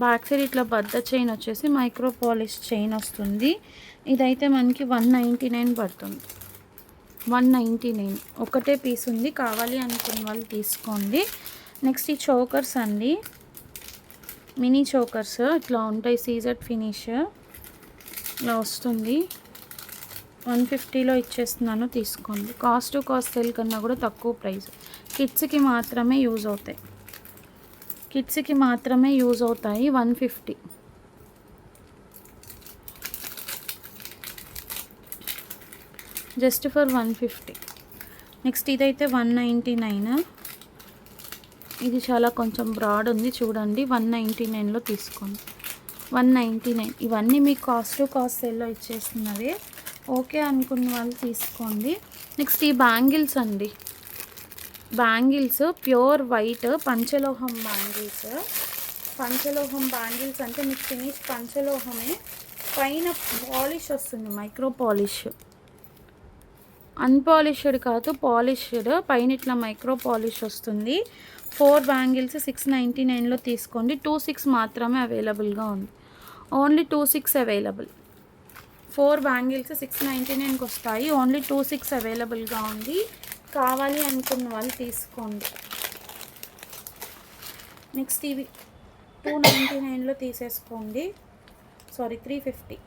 బ్యాక్ సైడ్ ఇట్లా బద్ద చైన్ వచ్చేసి మైక్రో పాలిష్ చైన్ వస్తుంది. ఇదైతే మనకి 199 పడుతుంది. 199 ఒకటే పీస్ ఉంది, కావాలి అనుకున్న వాళ్ళు తీసుకోండి. నెక్స్ట్ ఈ చోకర్స్ అండి, మినీ చోకర్స్ ఇట్లా ఉంటాయి. సీజెడ్ ఫినిష్ ఇలా వస్తుంది. 150లో ఇచ్చేస్తున్నాను, తీసుకోండి. కాస్ట్ టు కాస్ట్ సేల్ కన్నా కూడా తక్కువ ప్రైస్. కిడ్స్కి మాత్రమే యూజ్ అవుతాయి. 150. Just for 150. నెక్స్ట్ ఇదైతే 199. ఇది చాలా కొంచెం బ్రాడ్ ఉంది చూడండి. 199లో తీసుకోండి. 199. ఇవన్నీ మీకు కాస్ట్ టు కాస్ట్ సేల్లో ఇచ్చేస్తున్నది. ఓకే అనుకున్న వాళ్ళు తీసుకోండి. నెక్స్ట్ ఈ బ్యాంగిల్స్ అండి, బ్యాంగిల్స్ ప్యూర్ వైట్ పంచలోహం బ్యాంగిల్స్. పంచలోహం బ్యాంగిల్స్ అంటే మీకు ఫినిష్ పంచలోహమే, పైన పాలిష్ వస్తుంది, మైక్రో పాలిష్. అన్పాలిష్డ్ కాదు, పాలిష్డ్. పైన ఇట్లా మైక్రో పాలిష్ వస్తుంది. 4 బ్యాంగిల్స్ 699లో తీసుకోండి. 26 మాత్రమే అవైలబుల్గా ఉంది. Only 26 available. 4 బ్యాంగిల్స్ 699కి వస్తాయి. ఓన్లీ 26 అవైలబుల్గా ఉంది. కావాలి అనుకున్న వాళ్ళు తీసుకోండి. నెక్స్ట్ ఇవి 299లో తీసేసుకోండి. సారీ 350.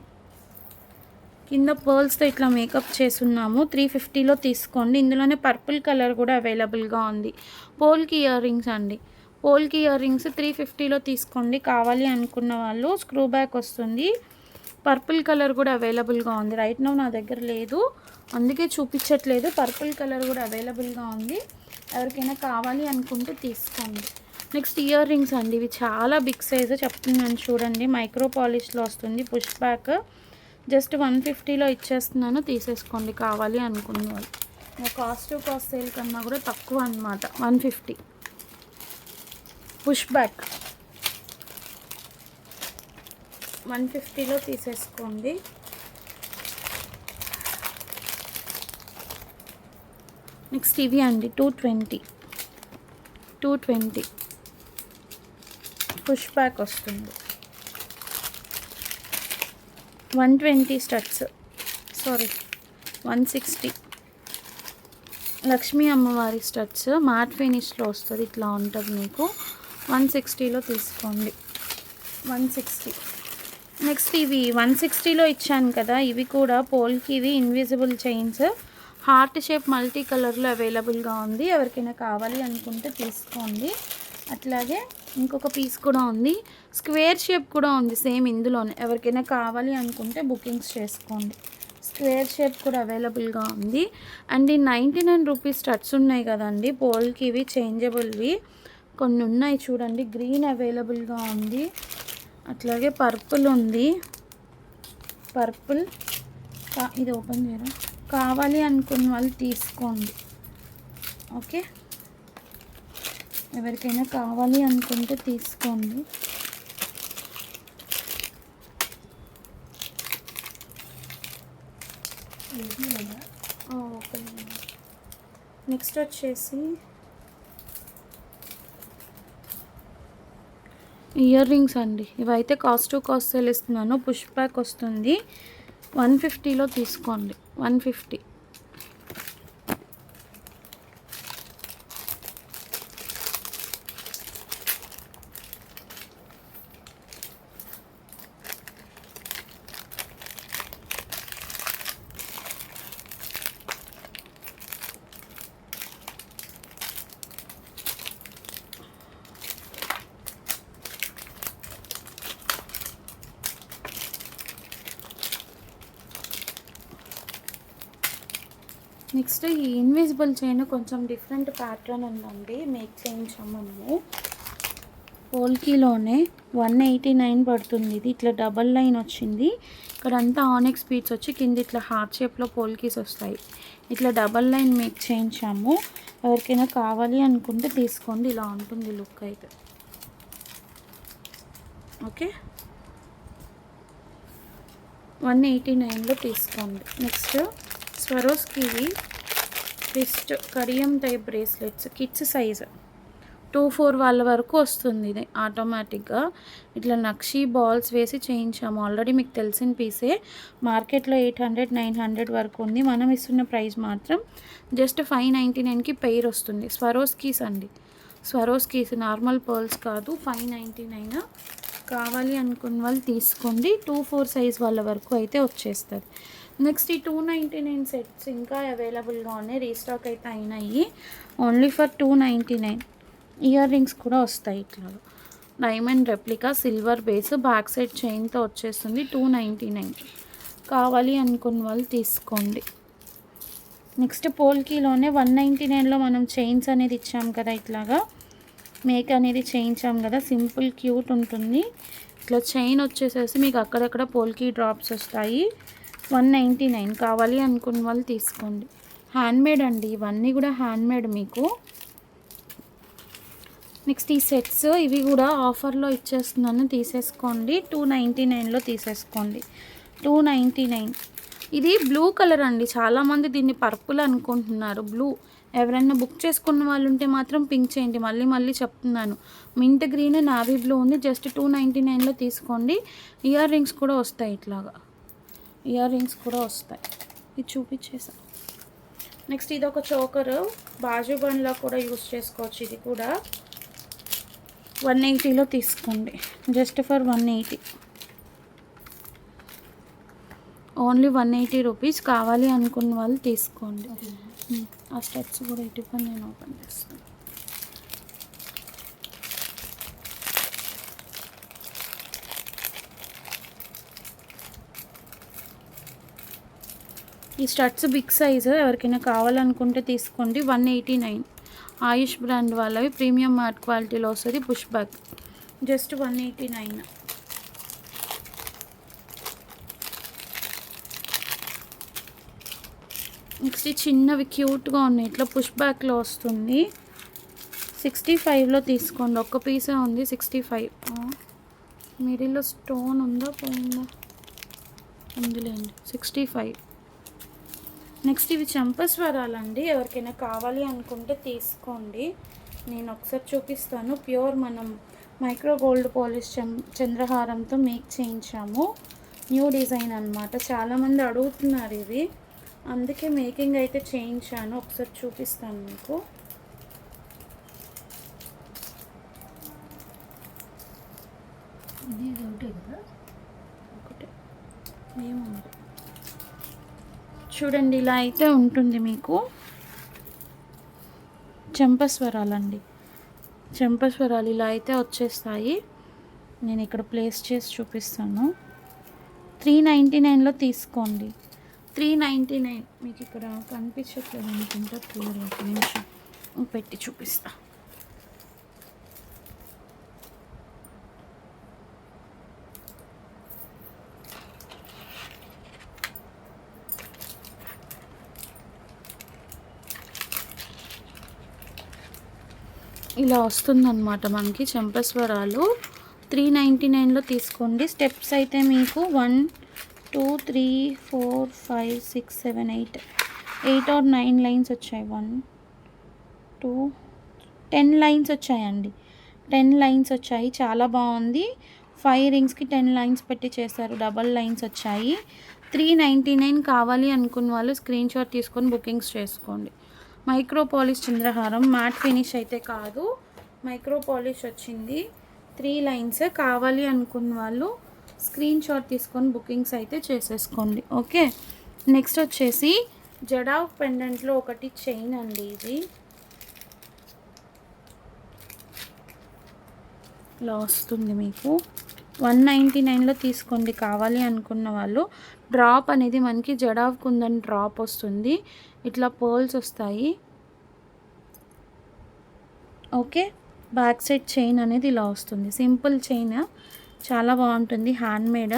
కింద పర్ల్స్తో ఇట్లా మేకప్ చేసున్నాము. 350లో తీసుకోండి. ఇందులోనే పర్పుల్ కలర్ కూడా అవైలబుల్గా ఉంది. పోల్కి ఇయర్ రింగ్స్ అండి, పోల్కి ఇయర్ రింగ్స్ 350లో తీసుకోండి. కావాలి అనుకున్న వాళ్ళు. స్క్రూ బ్యాక్ వస్తుంది. పర్పుల్ కలర్ కూడా అవైలబుల్గా ఉంది. రైట్ నౌ నా దగ్గర లేదు, అందుకే చూపించట్లేదు. పర్పుల్ కలర్ కూడా అవైలబుల్గా ఉంది. ఎవరికైనా కావాలి అనుకుంటే తీసుకోండి. నెక్స్ట్ ఇయర్ రింగ్స్ అండి, ఇవి చాలా బిగ్ సైజు చెప్తున్నాను చూడండి. మైక్రో పాలిష్లో వస్తుంది, పుష్ బ్యాక్. జస్ట్ 150లో ఇచ్చేస్తున్నాను, తీసేసుకోండి కావాలి అనుకున్న వాళ్ళు. కాస్ట్ టు కాస్ట్ సేల్ కన్నా కూడా తక్కువ అనమాట. 150 పుష్ బ్యాక్ 150లో తీసేసుకోండి. నెక్స్ట్ ఇవి అండి 220 పుష్ బ్యాక్ వస్తుంది. 120 స్టడ్స్, సారీ 160 లక్ష్మీ అమ్మవారి స్టడ్స్ మ్యాట్ ఫినిష్లో వస్తుంది. ఇట్లా ఉంటుంది మీకు. 160లో తీసుకోండి. 160. నెక్స్ట్ ఇవి 160లో ఇచ్చాను కదా, ఇవి కూడా పోల్కి. ఇవి invisible chains, heart shape multi కలర్లో అవైలబుల్గా ఉంది. ఎవరికైనా కావాలి అనుకుంటే తీసుకోండి. అట్లాగే ఇంకొక పీస్ కూడా ఉంది, స్క్వేర్ షేప్ కూడా ఉంది సేమ్ ఇందులోనే. ఎవరికైనా కావాలి అనుకుంటే బుకింగ్స్ చేసుకోండి. స్క్వేర్ షేప్ కూడా అవైలబుల్గా ఉంది. అండ్ ఈ 99 రూపీస్ స్టడ్స్ ఉన్నాయి కదండి పోల్కి, ఇవి చేంజబుల్వి కొన్ని ఉన్నాయి చూడండి. గ్రీన్ అవైలబుల్గా ఉంది, అట్లాగే పర్పుల్ ఉంది. పర్పుల్ ఇది ఓపెన్ చేయరా, కావాలి అనుకున్న వాళ్ళు తీసుకోండి. ఓకే, ఎవరికైనా కావాలి అనుకుంటే తీసుకోండి. ఓకే. నెక్స్ట్ వచ్చేసి ఇయర్ రింగ్స్ అండి. ఇవైతే కాస్ట్ టు కాస్ట్ సేల్ ఇస్తున్నాను. పుష్ బ్యాక్ వస్తుంది. 150లో తీసుకోండి. 150. నెక్స్ట్ ఈ ఇన్విజిబుల్ చైన్ కొంచెం డిఫరెంట్ ప్యాటర్న్ ఉందండి. మేక్ చేయించాము మనము. పోల్కీలోనే 189 పడుతుంది. ఇది ఇట్లా డబల్ లైన్ వచ్చింది. ఇక్కడంతా ఆనెక్స్ బీడ్స్ వచ్చి కింద ఇట్లా హార్ట్ షేప్లో పోల్కీస్ వస్తాయి. ఇట్లా డబల్ లైన్ మేక్ చేయించాము. ఎవరికైనా కావాలి అనుకుంటే తీసుకోండి. ఇలా ఉంటుంది లుక్ అయితే. ఓకే, 189లో తీసుకోండి. నెక్స్ట్ స్వరోస్కివి రిస్ట్ కడియం టైప్ బ్రేస్లెట్స్ కిడ్స్ సైజ్ 2-4 వాళ్ళ వరకు వస్తుంది. ఇది ఆటోమేటిక్గా ఇట్లా నక్షి బాల్స్ వేసి చేయించాము. ఆల్రెడీ మీకు తెలిసిన పీసే. మార్కెట్లో 800-900 వరకు ఉంది. మనం ఇస్తున్న ప్రైస్ మాత్రం జస్ట్ 599కి పెయిర్ వస్తుంది. స్వరోస్కీస్ అండి. స్వరోస్కీస్ నార్మల్ పర్ల్స్ కాదు. 599. కావాలి అనుకున్న వాళ్ళు తీసుకోండి. 2-4 సైజ్ వాళ్ళ వరకు అయితే వచ్చేస్తుంది. నెక్స్ట్ ఈ 299 సెట్స్ ఇంకా అవైలబుల్గా ఉన్నాయి. రీస్టాక్ అయితే అయినాయి. Only for 299. ఇయర్ రింగ్స్ కూడా వస్తాయి. ఇట్లా diamond replica silver base back side చైన్తో వచ్చేస్తుంది. 299. కావాలి అనుకున్న వాళ్ళు తీసుకోండి. నెక్స్ట్ పోల్కీలోనే 199లో మనం చైన్స్ అనేది ఇచ్చాం కదా, ఇట్లాగా మేక్ అనేది చేయించాం కదా. సింపుల్ క్యూట్ ఉంటుంది. ఇట్లా చైన్ వచ్చేసేసి మీకు అక్కడక్కడ పోల్కీ డ్రాప్స్ వస్తాయి. 199. కావాలి అనుకున్న వాళ్ళు తీసుకోండి. హ్యాండ్మేడ్ అండి. ఇవన్నీ కూడా హ్యాండ్మేడ్ మీకు. నెక్స్ట్ ఈ సెట్స్ ఇవి కూడా ఆఫర్లో ఇచ్చేస్తున్నాను. తీసేసుకోండి. 299లో తీసేసుకోండి. 299. ఇది బ్లూ కలర్ అండి. చాలామంది దీన్ని పర్పుల్ అనుకుంటున్నారు. బ్లూ. ఎవరైనా బుక్ చేసుకున్న వాళ్ళు ఉంటే మాత్రం పింక్ చేయండి. మళ్ళీ మళ్ళీ చెప్తున్నాను. మింట్ గ్రీన్ నావీ బ్లూ ఉంది. జస్ట్ 299లో తీసుకోండి. ఇయర్ రింగ్స్ కూడా వస్తాయి. ఇట్లాగా ఇయర్ రింగ్స్ కూడా వస్తాయి. ఇది చూపించేసా. నెక్స్ట్ ఇది ఒక చోకర్. బాజు బండ్లో కూడా యూస్ చేసుకోవచ్చు. ఇది కూడా 180లో తీసుకోండి. Just for 180. Only 180 rupees. కావాలి అనుకున్న వాళ్ళు తీసుకోండి. ఆ స్టెప్స్ కూడా ఇటుకొని నేను ఓపెన్ చేస్తాను. ఈ స్టడ్స్ బిగ్ సైజు. ఎవరికైనా కావాలనుకుంటే తీసుకోండి. 189. ఆయుష్ బ్రాండ్ వాళ్ళవి ప్రీమియం మార్ట్ క్వాలిటీలో వస్తుంది. Push back just 189. నెక్స్ట్ చిన్నవి క్యూట్గా ఉన్నాయి. ఇట్లా పుష్ బ్యాక్లో వస్తుంది. 65లో తీసుకోండి. ఒక్క పీసే ఉంది. 65. మిడిల్లో స్టోన్ ఉందా పోయిందా? ఉందిలేండి. 65. నెక్స్ట్ ఇవి చంపస్వరాలండి. ఎవరికైనా కావాలి అనుకుంటే తీసుకోండి. నేను ఒకసారి చూపిస్తాను. ప్యూర్ మనం మైక్రో గోల్డ్ పాలిష్ చంద్రహారంతో మేక్ చేయించాము. న్యూ డిజైన్ అనమాట. చాలామంది అడుగుతున్నారు ఇవి, అందుకే మేకింగ్ అయితే చేయించాను. ఒకసారి చూపిస్తాను మీకు. ఒకటే ఏముంది చూడండి. ఇలా అయితే ఉంటుంది మీకు. చంపస్వరాలండి. చంపస్వరాలు ఇలా అయితే వచ్చేస్తాయి. నేను ఇక్కడ ప్లేస్ చేసి చూపిస్తాను. 399లో తీసుకోండి. 399. మీకు ఇక్కడ కనిపించట్లేదు అనుకుంటా. క్లియర్ ఒక నిమిషం పెట్టి చూపిస్తా. ఇలా వస్తుందన్నమాట మనకి చంపస్వరాలు. 399లో తీసుకోండి. స్టెప్స్ అయితే మీకు 1 2 3 4 5 6 7 8 or 9 లైన్స్ వచ్చాయి. 1 2 10 లైన్స్ వచ్చాయండి. 10 లైన్స్ వచ్చాయి, చాలా బాగుంది. 5 రింగ్స్కి 10 లైన్స్ పెట్టి చేశారు, డబల్ లైన్స్ వచ్చాయి. 399 కావాలి అనుకున్న వాళ్ళు స్క్రీన్ షాట్ తీసుకొని బుకింగ్స్ చేసుకోండి. మైక్రో పాలిష్ చంద్రహారం, మ్యాట్ ఫినిష్ అయితే కాదు, మైక్రో పాలిష్ వచ్చింది. 3 లైన్స్ కావాలి అనుకున్న వాళ్ళు స్క్రీన్ షాట్ తీసుకొని బుకింగ్స్ అయితే చేసేసుకోండి. ఓకే, నెక్స్ట్ వచ్చేసి జడావ్ పెండెంట్లో ఒకటి చైన్ అండి. ఇది ఇలా వస్తుంది మీకు. 199లో తీసుకోండి కావాలి అనుకున్న వాళ్ళు. డ్రాప్ అనేది మనకి జడావ్ కుందన్ డ్రాప్ వస్తుంది, ఇట్లా పర్ల్స్ వస్తాయి. ఓకే, బ్యాక్ సైడ్ చైన్ అనేది ఇలా వస్తుంది, సింపుల్ చైన్, చాలా బాగుంటుంది, హ్యాండ్మేడ్.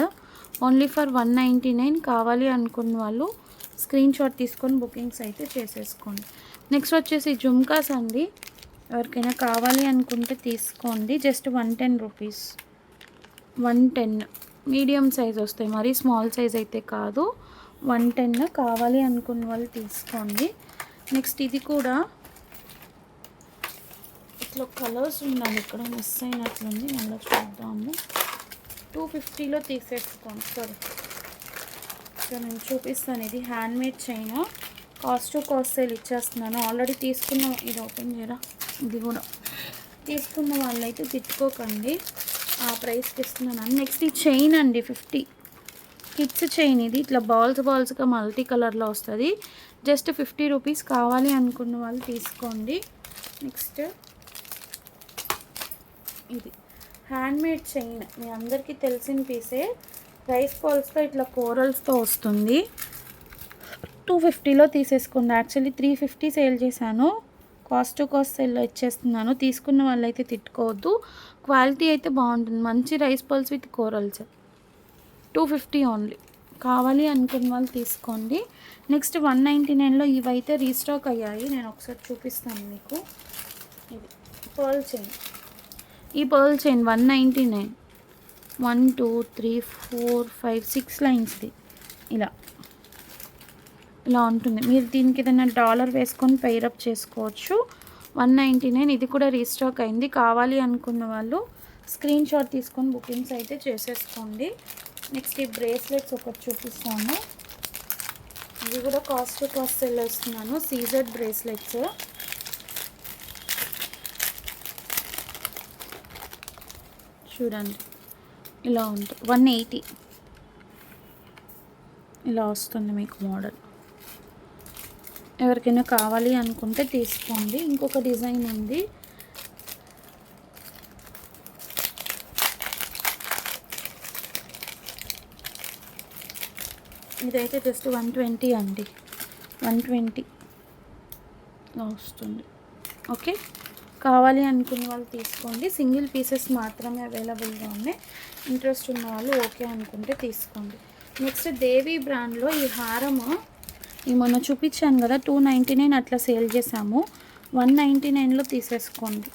ఓన్లీ ఫర్ 199 కావాలి అనుకున్న వాళ్ళు స్క్రీన్ షాట్ తీసుకొని బుకింగ్స్ అయితే చేసేసుకోండి. నెక్స్ట్ వచ్చేసి జుమ్కాస్ అండి, ఎవరికైనా కావాలి అనుకుంటే తీసుకోండి. Just 110 rupees. 110 మీడియం సైజ్ వస్తాయి, మరీ స్మాల్ సైజ్ అయితే కాదు. 110 కావాలి అనుకున్న వాళ్ళు తీసుకోండి. నెక్స్ట్ ఇది కూడా ఇట్లా కలర్స్ ఉండాలి, ఇక్కడ మిస్ అయినట్లుంది, మళ్ళీ చూద్దాము. 250లో తీసేసుకోండి. సారీ, ఇక్కడ నేను చూపిస్తాను. ఇది handmade chain, cost to cost sale ఇచ్చేస్తున్నాను. ఆల్రెడీ తీసుకున్న, ఇది ఓపెన్ చేయరా, ఇది కూడా తీసుకున్న వాళ్ళైతే తిట్టుకోకండి, ఆ ప్రైస్కి ఇస్తున్నాను. నెక్స్ట్ ఈ చైన్ అండి, 50 కిడ్స్ చైన్. ఇది ఇట్లా బాల్స్గా మల్టీ కలర్లో వస్తుంది, జస్ట్ 50 రూపీస్. కావాలి అనుకున్న వాళ్ళు తీసుకోండి. నెక్స్ట్ ఇది హ్యాండ్మేడ్ చైన్, మీ అందరికీ తెలిసిన పీసే, రైస్ బాల్స్తో ఇట్లా కోరల్స్తో వస్తుంది. 250లో తీసేసుకోండి. యాక్చువల్లీ 350 సేల్ చేశాను, కాస్ట్ టు కాస్ట్ సేల్లో ఇచ్చేస్తున్నాను. తీసుకున్న వాళ్ళైతే తిట్టుకోవద్దు, క్వాలిటీ అయితే బాగుంటుంది, మంచి rice balls with corals. 250 only, కావాలి అనుకున్న వాళ్ళు తీసుకోండి. నెక్స్ట్ 199లో ఇవైతే రీస్టాక్ అయ్యాయి, నేను ఒకసారి చూపిస్తాను మీకు. ఇది పర్ల్ చైన్, ఈ పర్ల్ చైన్ 199, 1 2 3 4 5 6 లైన్స్ది ఇలా ఉంటుంది. మీరు దీనికి ఏదైనా డాలర్ వేసుకొని పెయిరప్ చేసుకోవచ్చు. 199. ఇది కూడా రీస్టాక్ అయింది, కావాలి అనుకున్న వాళ్ళు స్క్రీన్ షాట్ తీసుకొని బుకింగ్స్ అయితే చేసేసుకోండి. నెక్స్ట్ ఈ బ్రేస్లెట్స్ ఒకటి చూపిస్తాను, ఇది కూడా కాస్ట్ టు కాస్ట్ సెల్ వస్తున్నాను. సీజెడ్ బ్రేస్లెట్స్, చూడండి ఇలా ఉంటుంది. 180 ఇలా వస్తుంది మీకు మోడల్. ఎవరికైనా కావాలి అనుకుంటే తీసుకోండి. ఇంకొక డిజైన్ ఉంది, ఇదైతే జస్ట్ 120 అండి, 120 ఇలా వస్తుంది. ఓకే, కావాలి అనుకున్న వాళ్ళు తీసుకోండి. సింగిల్ పీసెస్ మాత్రమే అవైలబుల్గా ఉన్నాయి, ఇంట్రెస్ట్ ఉన్న వాళ్ళు ఓకే అనుకుంటే తీసుకోండి. నెక్స్ట్ దేవి బ్రాండ్లో ఈ హారము, ఈ మొన్న చూపించాను కదా, 299 అట్లా సేల్ చేసాము. 199లో తీసేసుకోండి.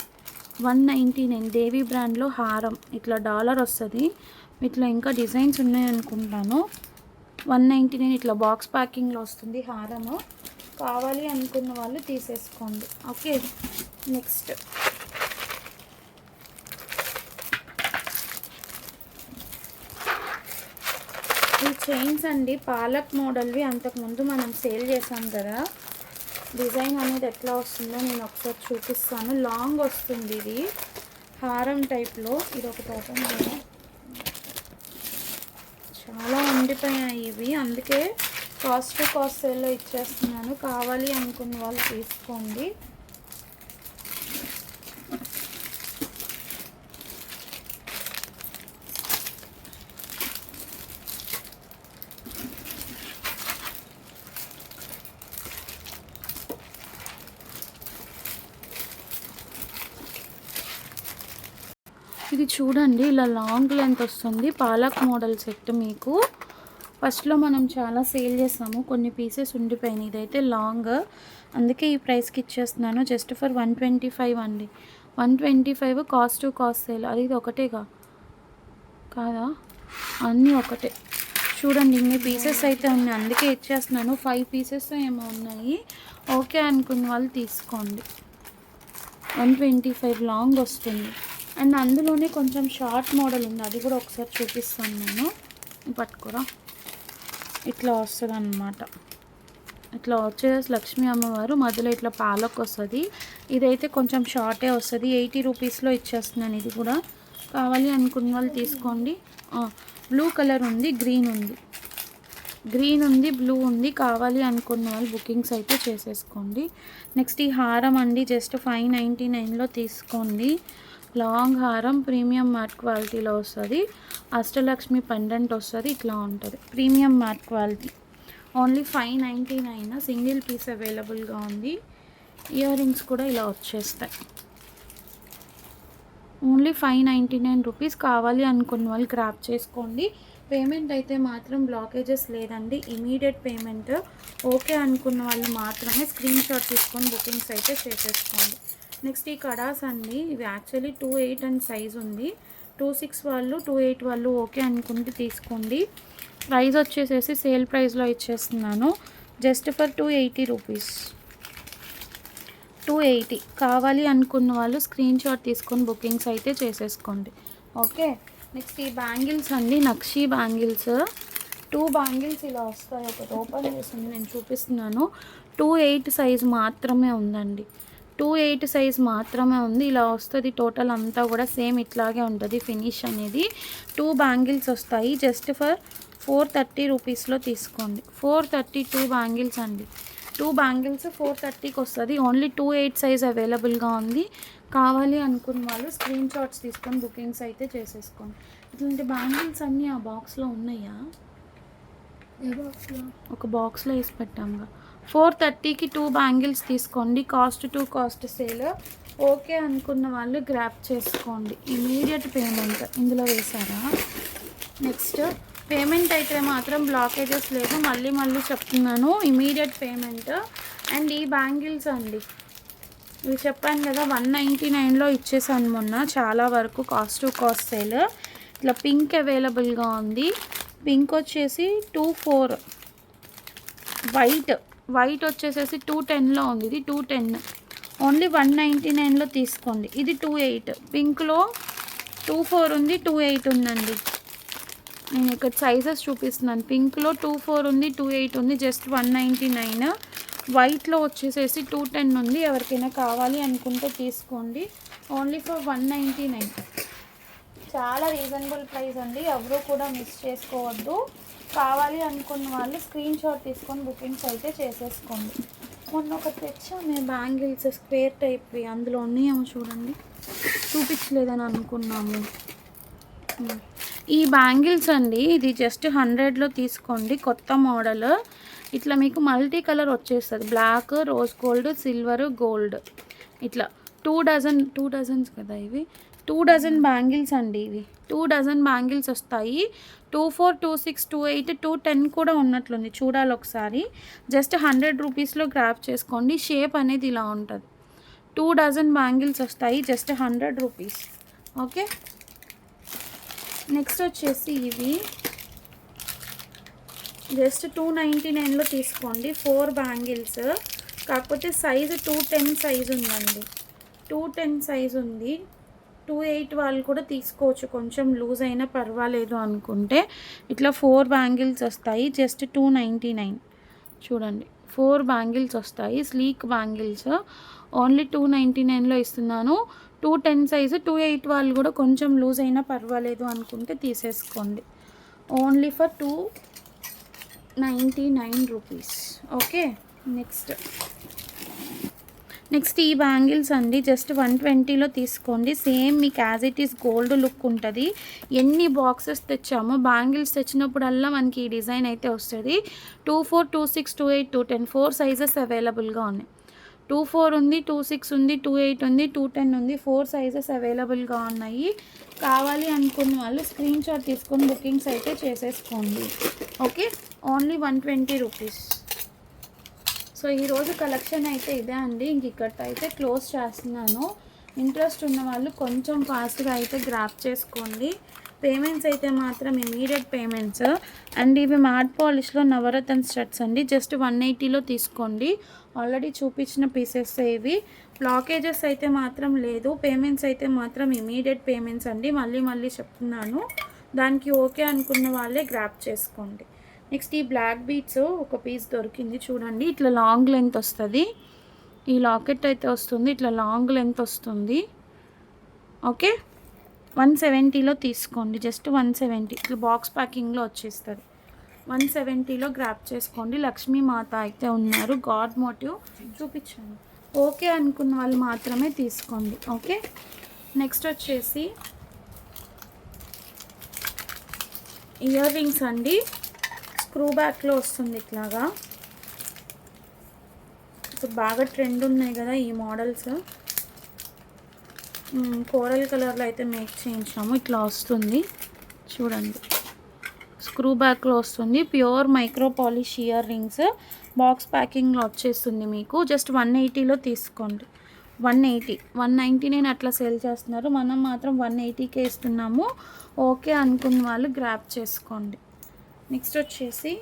199 దేవి బ్రాండ్లో హారం, ఇట్లా డాలర్ వస్తుంది, ఇట్లా ఇంకా డిజైన్స్ ఉన్నాయనుకుంటాను. 199 ఇట్లా బాక్స్ ప్యాకింగ్లో వస్తుంది హారము, కావాలి అనుకున్న వాళ్ళు తీసేసుకోండి. ఓకే, నెక్స్ట్ ఈ చైన్స్ అండి, పాలక్ మోడల్వి, అంతకుముందు మనం సేల్ చేసాం కదా. డిజైన్ అనేది ఎట్లా వస్తుందో నేను ఒకసారి చూపిస్తాను. లాంగ్ వస్తుంది, ఇది హారం టైప్లో. ఇది ఒకటి ఓపెన్ చేయాలి, చాలా ఉండిపోయాయి ఇవి, అందుకే కాస్ట్ టు కాస్ట్ సేల్లో ఇచ్చేస్తున్నాను. కావాలి అనుకున్న వాళ్ళు తీసుకోండి. ఇది చూడండి, ఇలా లాంగ్ లెంత్ వస్తుంది, పాలక్ మోడల్ సెట్. మీకు ఫస్ట్లో మనం చాలా సేల్ చేసాము, కొన్ని పీసెస్ ఉండిపోయినాయి. ఇదైతే లాంగ్, అందుకే ఈ ప్రైస్కి ఇచ్చేస్తున్నాను. జస్ట్ ఫర్ 125 అండి, 125 కాస్ట్ టు కాస్ట్ సేల్. అది ఇది ఒకటేగా కాదా, అన్నీ ఒకటే. చూడండి ఇన్ని పీసెస్ అయితే ఉన్నాయి, అందుకే ఇచ్చేస్తున్నాను. 5 పీసెస్ ఏమో ఉన్నాయి, ఓకే అనుకున్న వాళ్ళు తీసుకోండి. 125 లాంగ్ వస్తుంది. అండ్ అందులోనే కొంచెం షార్ట్ మోడల్ ఉంది, అది కూడా ఒకసారి చూపిస్తాను నేను. పట్టుకోరా, ఇట్లా వస్తుంది అన్నమాట. ఇట్లా వచ్చేసి లక్ష్మీ అమ్మవారు మధ్యలో ఇట్లా పాలకు వస్తుంది. ఇదైతే కొంచెం షార్టే వస్తుంది. 80 రూపీస్లో ఇచ్చేస్తున్నాను. ఇది కూడా కావాలి అనుకున్న వాళ్ళు తీసుకోండి. బ్లూ కలర్ ఉంది, గ్రీన్ ఉంది, బ్లూ ఉంది. కావాలి అనుకున్న వాళ్ళు బుకింగ్స్ అయితే చేసేసుకోండి. నెక్స్ట్ ఈ హారం అండి, జస్ట్ 599లో తీసుకోండి. లాంగ్ హారం ప్రీమియం మ్యాట్ క్వాలిటీలో వస్తుంది. అష్టలక్ష్మి పెండెంట్ వస్తుంది, ఇట్లా ఉంటుంది. Premium matte quality, only 599. Single piece అవైలబుల్గా ఉంది. ఇయర్ రింగ్స్ కూడా ఇలా వచ్చేస్తాయి. Only 599 rupees. కావాలి అనుకున్న వాళ్ళు గ్రాప్ చేసుకోండి. పేమెంట్ అయితే మాత్రం బ్లాకేజెస్ లేదండి, ఇమీడియట్ పేమెంట్. ఓకే అనుకున్న వాళ్ళు మాత్రమే స్క్రీన్ షాట్ తీసుకొని బుకింగ్స్ అయితే చేసేసుకోండి. నెక్స్ట్ ఈ కడాస్ అండి, ఇవి యాక్చువల్లీ 28 అండ్ సైజ్ ఉంది. 26 వాళ్ళు 28 వాళ్ళు ఓకే అనుకుంటే తీసుకోండి. ప్రైస్ వచ్చేసేసి సేల్ ప్రైస్లో ఇచ్చేస్తున్నాను, జస్ట్ ఫర్ 280 రూపీస్. 280. కావాలి అనుకున్న వాళ్ళు స్క్రీన్ షాట్ తీసుకొని బుకింగ్స్ అయితే చేసేసుకోండి. ఓకే. నెక్స్ట్ ఈ బ్యాంగిల్స్ అండి, నక్షీ బ్యాంగిల్స్. 2 బ్యాంగిల్స్ ఇలా వస్తాయి. ఒకటి ఓపెన్ చేసింది నేను చూపిస్తున్నాను. 28 సైజ్ మాత్రమే ఉందండి, 28 సైజ్ మాత్రమే ఉంది. ఇలా వస్తుంది. టోటల్ అంతా కూడా సేమ్ ఇట్లాగే ఉంటుంది ఫినిష్ అనేది. 2 బ్యాంగిల్స్ వస్తాయి. జస్ట్ ఫర్ 430 రూపీస్లో తీసుకోండి. 430 2 బ్యాంగిల్స్ అండి. 2 బ్యాంగిల్స్ 430కి వస్తుంది. ఓన్లీ 28 సైజ్ అవైలబుల్గా ఉంది. కావాలి అనుకున్న వాళ్ళు స్క్రీన్ షాట్స్ తీసుకొని బుకింగ్స్ అయితే చేసేసుకోండి. ఇట్లాంటి బ్యాంగిల్స్ అన్నీ ఆ బాక్స్లో ఉన్నాయా? ఏ బాక్స్లో? ఒక బాక్స్లో వేసి పెట్టాముగా. 430కి 2 బ్యాంగిల్స్ తీసుకోండి. Cost to cost sale. Okay అనుకున్న వాళ్ళు గ్రాప్ చేసుకోండి. ఇమీడియట్ పేమెంట్ ఇందులో వేసారా? నెక్స్ట్ పేమెంట్ అయితే మాత్రం బ్లాకేజెస్ లేదు, మళ్ళీ చెప్తున్నాను, ఇమీడియట్ పేమెంట్. అండ్ ఈ బ్యాంగిల్స్ అండి, ఇవి చెప్పాను కదా 199లో ఇచ్చేసాను మొన్న. చాలా వరకు కాస్ట్ టు కాస్ట్ సేల్. ఇట్లా పింక్ అవైలబుల్గా ఉంది. పింక్ వచ్చేసి 24. వైట్ వచ్చేసేసి 210లో ఉంది. ఇది 210, ఓన్లీ 199లో తీసుకోండి. ఇది 28. పింక్లో 24 ఉంది, 28 ఉందండి. నేను ఇక్కడ సైజెస్ చూపిస్తున్నాను. పింక్లో 24 ఉంది, 28 ఉంది, జస్ట్ 199. వైట్లో వచ్చేసేసి 210 ఉంది. ఎవరికైనా కావాలి అనుకుంటే తీసుకోండి. Only for 199. చాలా రీజనబుల్ ప్రైస్ అండి, ఎవరు కూడా మిస్ చేసుకోవద్దు. కావాలి అనుకున్న వాళ్ళు స్క్రీన్ షాట్ తీసుకొని బుకింగ్స్ అయితే చేసేసుకోండి. మొన్న ఒకటి తెచ్చాము బ్యాంగిల్స్, స్క్వేర్ టైప్వి, అందులో ఉన్నాయేమో చూడండి, చూపించలేదని అనుకున్నాము. ఈ బ్యాంగిల్స్ అండి, ఇది జస్ట్ 100లో తీసుకోండి. కొత్త మోడల్. ఇట్లా మీకు మల్టీ కలర్ వచ్చేస్తుంది. Black, rose gold, silver, gold. ఇట్లా 2 డజన్స్ కదా ఇవి. 2 డజన్ బ్యాంగిల్స్ అండి ఇవి. 2 డజన్ బ్యాంగిల్స్ వస్తాయి. 24, 26, 28, 210 కూడా ఉన్నట్లుంది, చూడాలి ఒకసారి. జస్ట్ 100 రూపీస్లో గ్రాప్ చేసుకోండి. షేప్ అనేది ఇలా ఉంటుంది. 2 డజన్ బ్యాంగిల్స్ వస్తాయి, జస్ట్ 100 రూపీస్. ఓకే. నెక్స్ట్ వచ్చేసి ఇవి జస్ట్ 299లో తీసుకోండి. 4 బ్యాంగిల్స్, కాకపోతే సైజు 210 సైజు ఉందండి. 210 సైజు ఉంది. 28 వాళ్ళు కూడా తీసుకోవచ్చు, కొంచెం లూజ్ అయినా పర్వాలేదు అనుకుంటే. ఇట్లా 4 బ్యాంగిల్స్ వస్తాయి, జస్ట్ 299. చూడండి, 4 బ్యాంగిల్స్ వస్తాయి, స్లీక్ బ్యాంగిల్స్. ఓన్లీ 299లో ఇస్తున్నాను. 210 సైజు. 28 వాళ్ళు కూడా కొంచెం లూజ్ అయినా పర్వాలేదు అనుకుంటే తీసేసుకోండి. Only for 299 rupees. Okay. Next ఈ బ్యాంగిల్స్ అండి, జస్ట్ 120లో తీసుకోండి. సేమ్ మీకు as it is gold look ఉంటుంది. ఎన్ని బాక్సెస్ తెచ్చామో, బ్యాంగిల్స్ తెచ్చినప్పుడల్లా మనకి ఈ డిజైన్ అయితే వస్తుంది. 24, 26, 28, 210 4 సైజెస్ అవైలబుల్గా ఉన్నాయి. 24 ఉంది, 26 ఉంది, 28 ఉంది, 210 ఉంది. 4 సైజెస్ అవైలబుల్గా ఉన్నాయి. కావాలి అనుకున్న వాళ్ళు స్క్రీన్ షాట్ తీసుకొని బుకింగ్స్ అయితే చేసేసుకోండి. ఓకే. Only 120 rupees. సో ఈరోజు కలెక్షన్ అయితే ఇదే అండి. ఇంక ఇక్కడితో అయితే క్లోజ్ చేస్తున్నాను. ఇంట్రెస్ట్ ఉన్న వాళ్ళు కొంచెం ఫాస్ట్గా అయితే గ్రాప్ చేసుకోండి. పేమెంట్స్ అయితే మాత్రం ఇమీడియట్ పేమెంట్స్. అండ్ ఇవి మ్యాట్ పాలిష్లో నవరత్న స్టడ్స్ అండి, జస్ట్ 180లో తీసుకోండి. ఆల్రెడీ చూపించిన పీసెస్ ఇవి. బ్లాకేజెస్ అయితే మాత్రం లేదు. పేమెంట్స్ అయితే మాత్రం ఇమీడియట్ పేమెంట్స్ అండి. మళ్ళీ మళ్ళీ చెప్తున్నాను. దానికి ఓకే అనుకున్న వాళ్ళే గ్రాప్ చేసుకోండి. నెక్స్ట్ ఈ బ్లాక్ బీడ్స్ ఒక పీస్ దొరికింది చూడండి. ఇట్లా లాంగ్ లెంత్ వస్తుంది. ఈ లాకెట్ అయితే వస్తుంది, ఇట్లా లాంగ్ లెంత్ వస్తుంది. ఓకే, 170లో తీసుకోండి. జస్ట్ 170 ఇట్లా బాక్స్ ప్యాకింగ్లో వచ్చేస్తుంది. 170లో గ్రాప్ చేసుకోండి. లక్ష్మీమాత అయితే ఉన్నారు. గాడ్ మోటివ్ చూపించండి. ఓకే అనుకున్న వాళ్ళు మాత్రమే తీసుకోండి. ఓకే, నెక్స్ట్ వచ్చేసి ఇయర్ రింగ్స్ అండి. స్క్రూ బ్యాక్లో వస్తుంది ఇట్లాగా. ఇప్పుడు బాగా ట్రెండ్ ఉన్నాయి కదా ఈ మోడల్స్. కోరల్ కలర్లో అయితే మేక్ చేయించాము. ఇట్లా వస్తుంది చూడండి. స్క్రూ బ్యాక్లో వస్తుంది. Pure micro polish ear rings box ప్యాకింగ్లో వచ్చేస్తుంది మీకు. జస్ట్ 180లో తీసుకోండి. 180, 199 అట్లా సేల్ చేస్తున్నారు. మనం మాత్రం 180కే ఇస్తున్నాము. ఓకే అనుకున్న వాళ్ళు గ్రాప్ చేసుకోండి. నెక్స్ట్ వచ్చేసి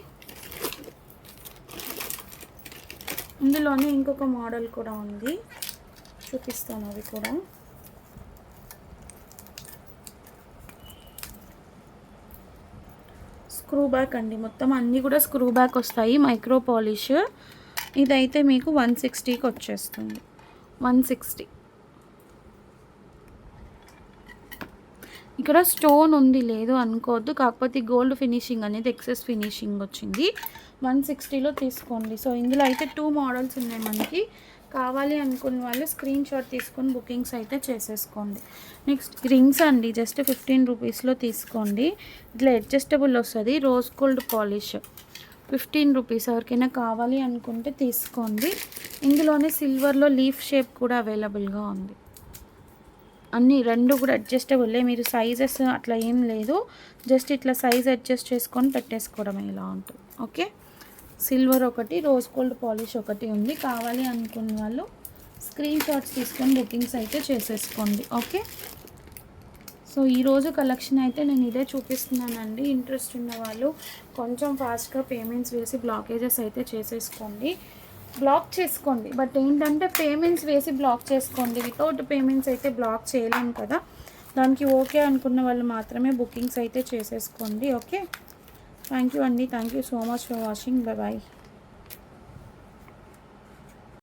ఇందులోనే ఇంకొక మోడల్ కూడా ఉంది, చూపిస్తాను. అవి కూడా స్క్రూ బ్యాక్ అండి. మొత్తం అన్నీ కూడా స్క్రూ బ్యాక్ వస్తాయి. Micro polish. ఇదైతే మీకు 160కి వచ్చేస్తుంది. 160. ఇక్కడ స్టోన్ ఉంది లేదు అనుకోవద్దు, కాకపోతే గోల్డ్ ఫినిషింగ్ అనేది ఎక్సెస్ ఫినిషింగ్ వచ్చింది. 160లో తీసుకోండి. సో ఇందులో అయితే 2 మోడల్స్ ఉన్నాయి మనకి. కావాలి అనుకున్న వాళ్ళు స్క్రీన్ షాట్ తీసుకొని బుకింగ్స్ అయితే చేసేసుకోండి. నెక్స్ట్ రింగ్స్ అండి. జస్ట్ 15 రూపీస్లో తీసుకోండి. ఇట్లా అడ్జస్టబుల్ వస్తుంది. Rose gold polish 15 rupees. ఎవరికైనా కావాలి అనుకుంటే తీసుకోండి. ఇందులోనే సిల్వర్లో లీఫ్ షేప్ కూడా అవైలబుల్గా ఉంది. అన్నీ 2 కూడా అడ్జస్టబుల్లే. మీరు సైజెస్ అట్లా ఏం లేదు. జస్ట్ ఇట్లా సైజ్ అడ్జస్ట్ చేసుకొని పెట్టేసుకోవడం ఇలా ఉంటుంది. ఓకే, సిల్వర్ ఒకటి, రోజ్ గోల్డ్ పాలిష్ ఒకటి ఉంది. కావాలి అనుకున్న వాళ్ళు స్క్రీన్ షాట్స్ తీసుకొని బుకింగ్స్ అయితే చేసేసుకోండి. ఓకే, సో ఈరోజు కలెక్షన్ అయితే నేను ఇదే చూపిస్తున్నానండి. ఇంట్రెస్ట్ ఉన్న వాళ్ళు కొంచెం ఫాస్ట్గా పేమెంట్స్ వేసి బ్లాకేజెస్ అయితే చేసేసుకోండి. బ్లాక్ చేసుకోండి, బట్ ఏంటంటే పేమెంట్స్ వేసి బ్లాక్ చేసుకోండి. వితౌట్ పేమెంట్స్ అయితే బ్లాక్ చేయలేము కదా. దానికి ఓకే అనుకున్న వాళ్ళు మాత్రమే బుకింగ్స్ అయితే చేసేసుకోండి. ఓకే, థ్యాంక్ యూ అండి. Thank you so much for watching. Bye bye.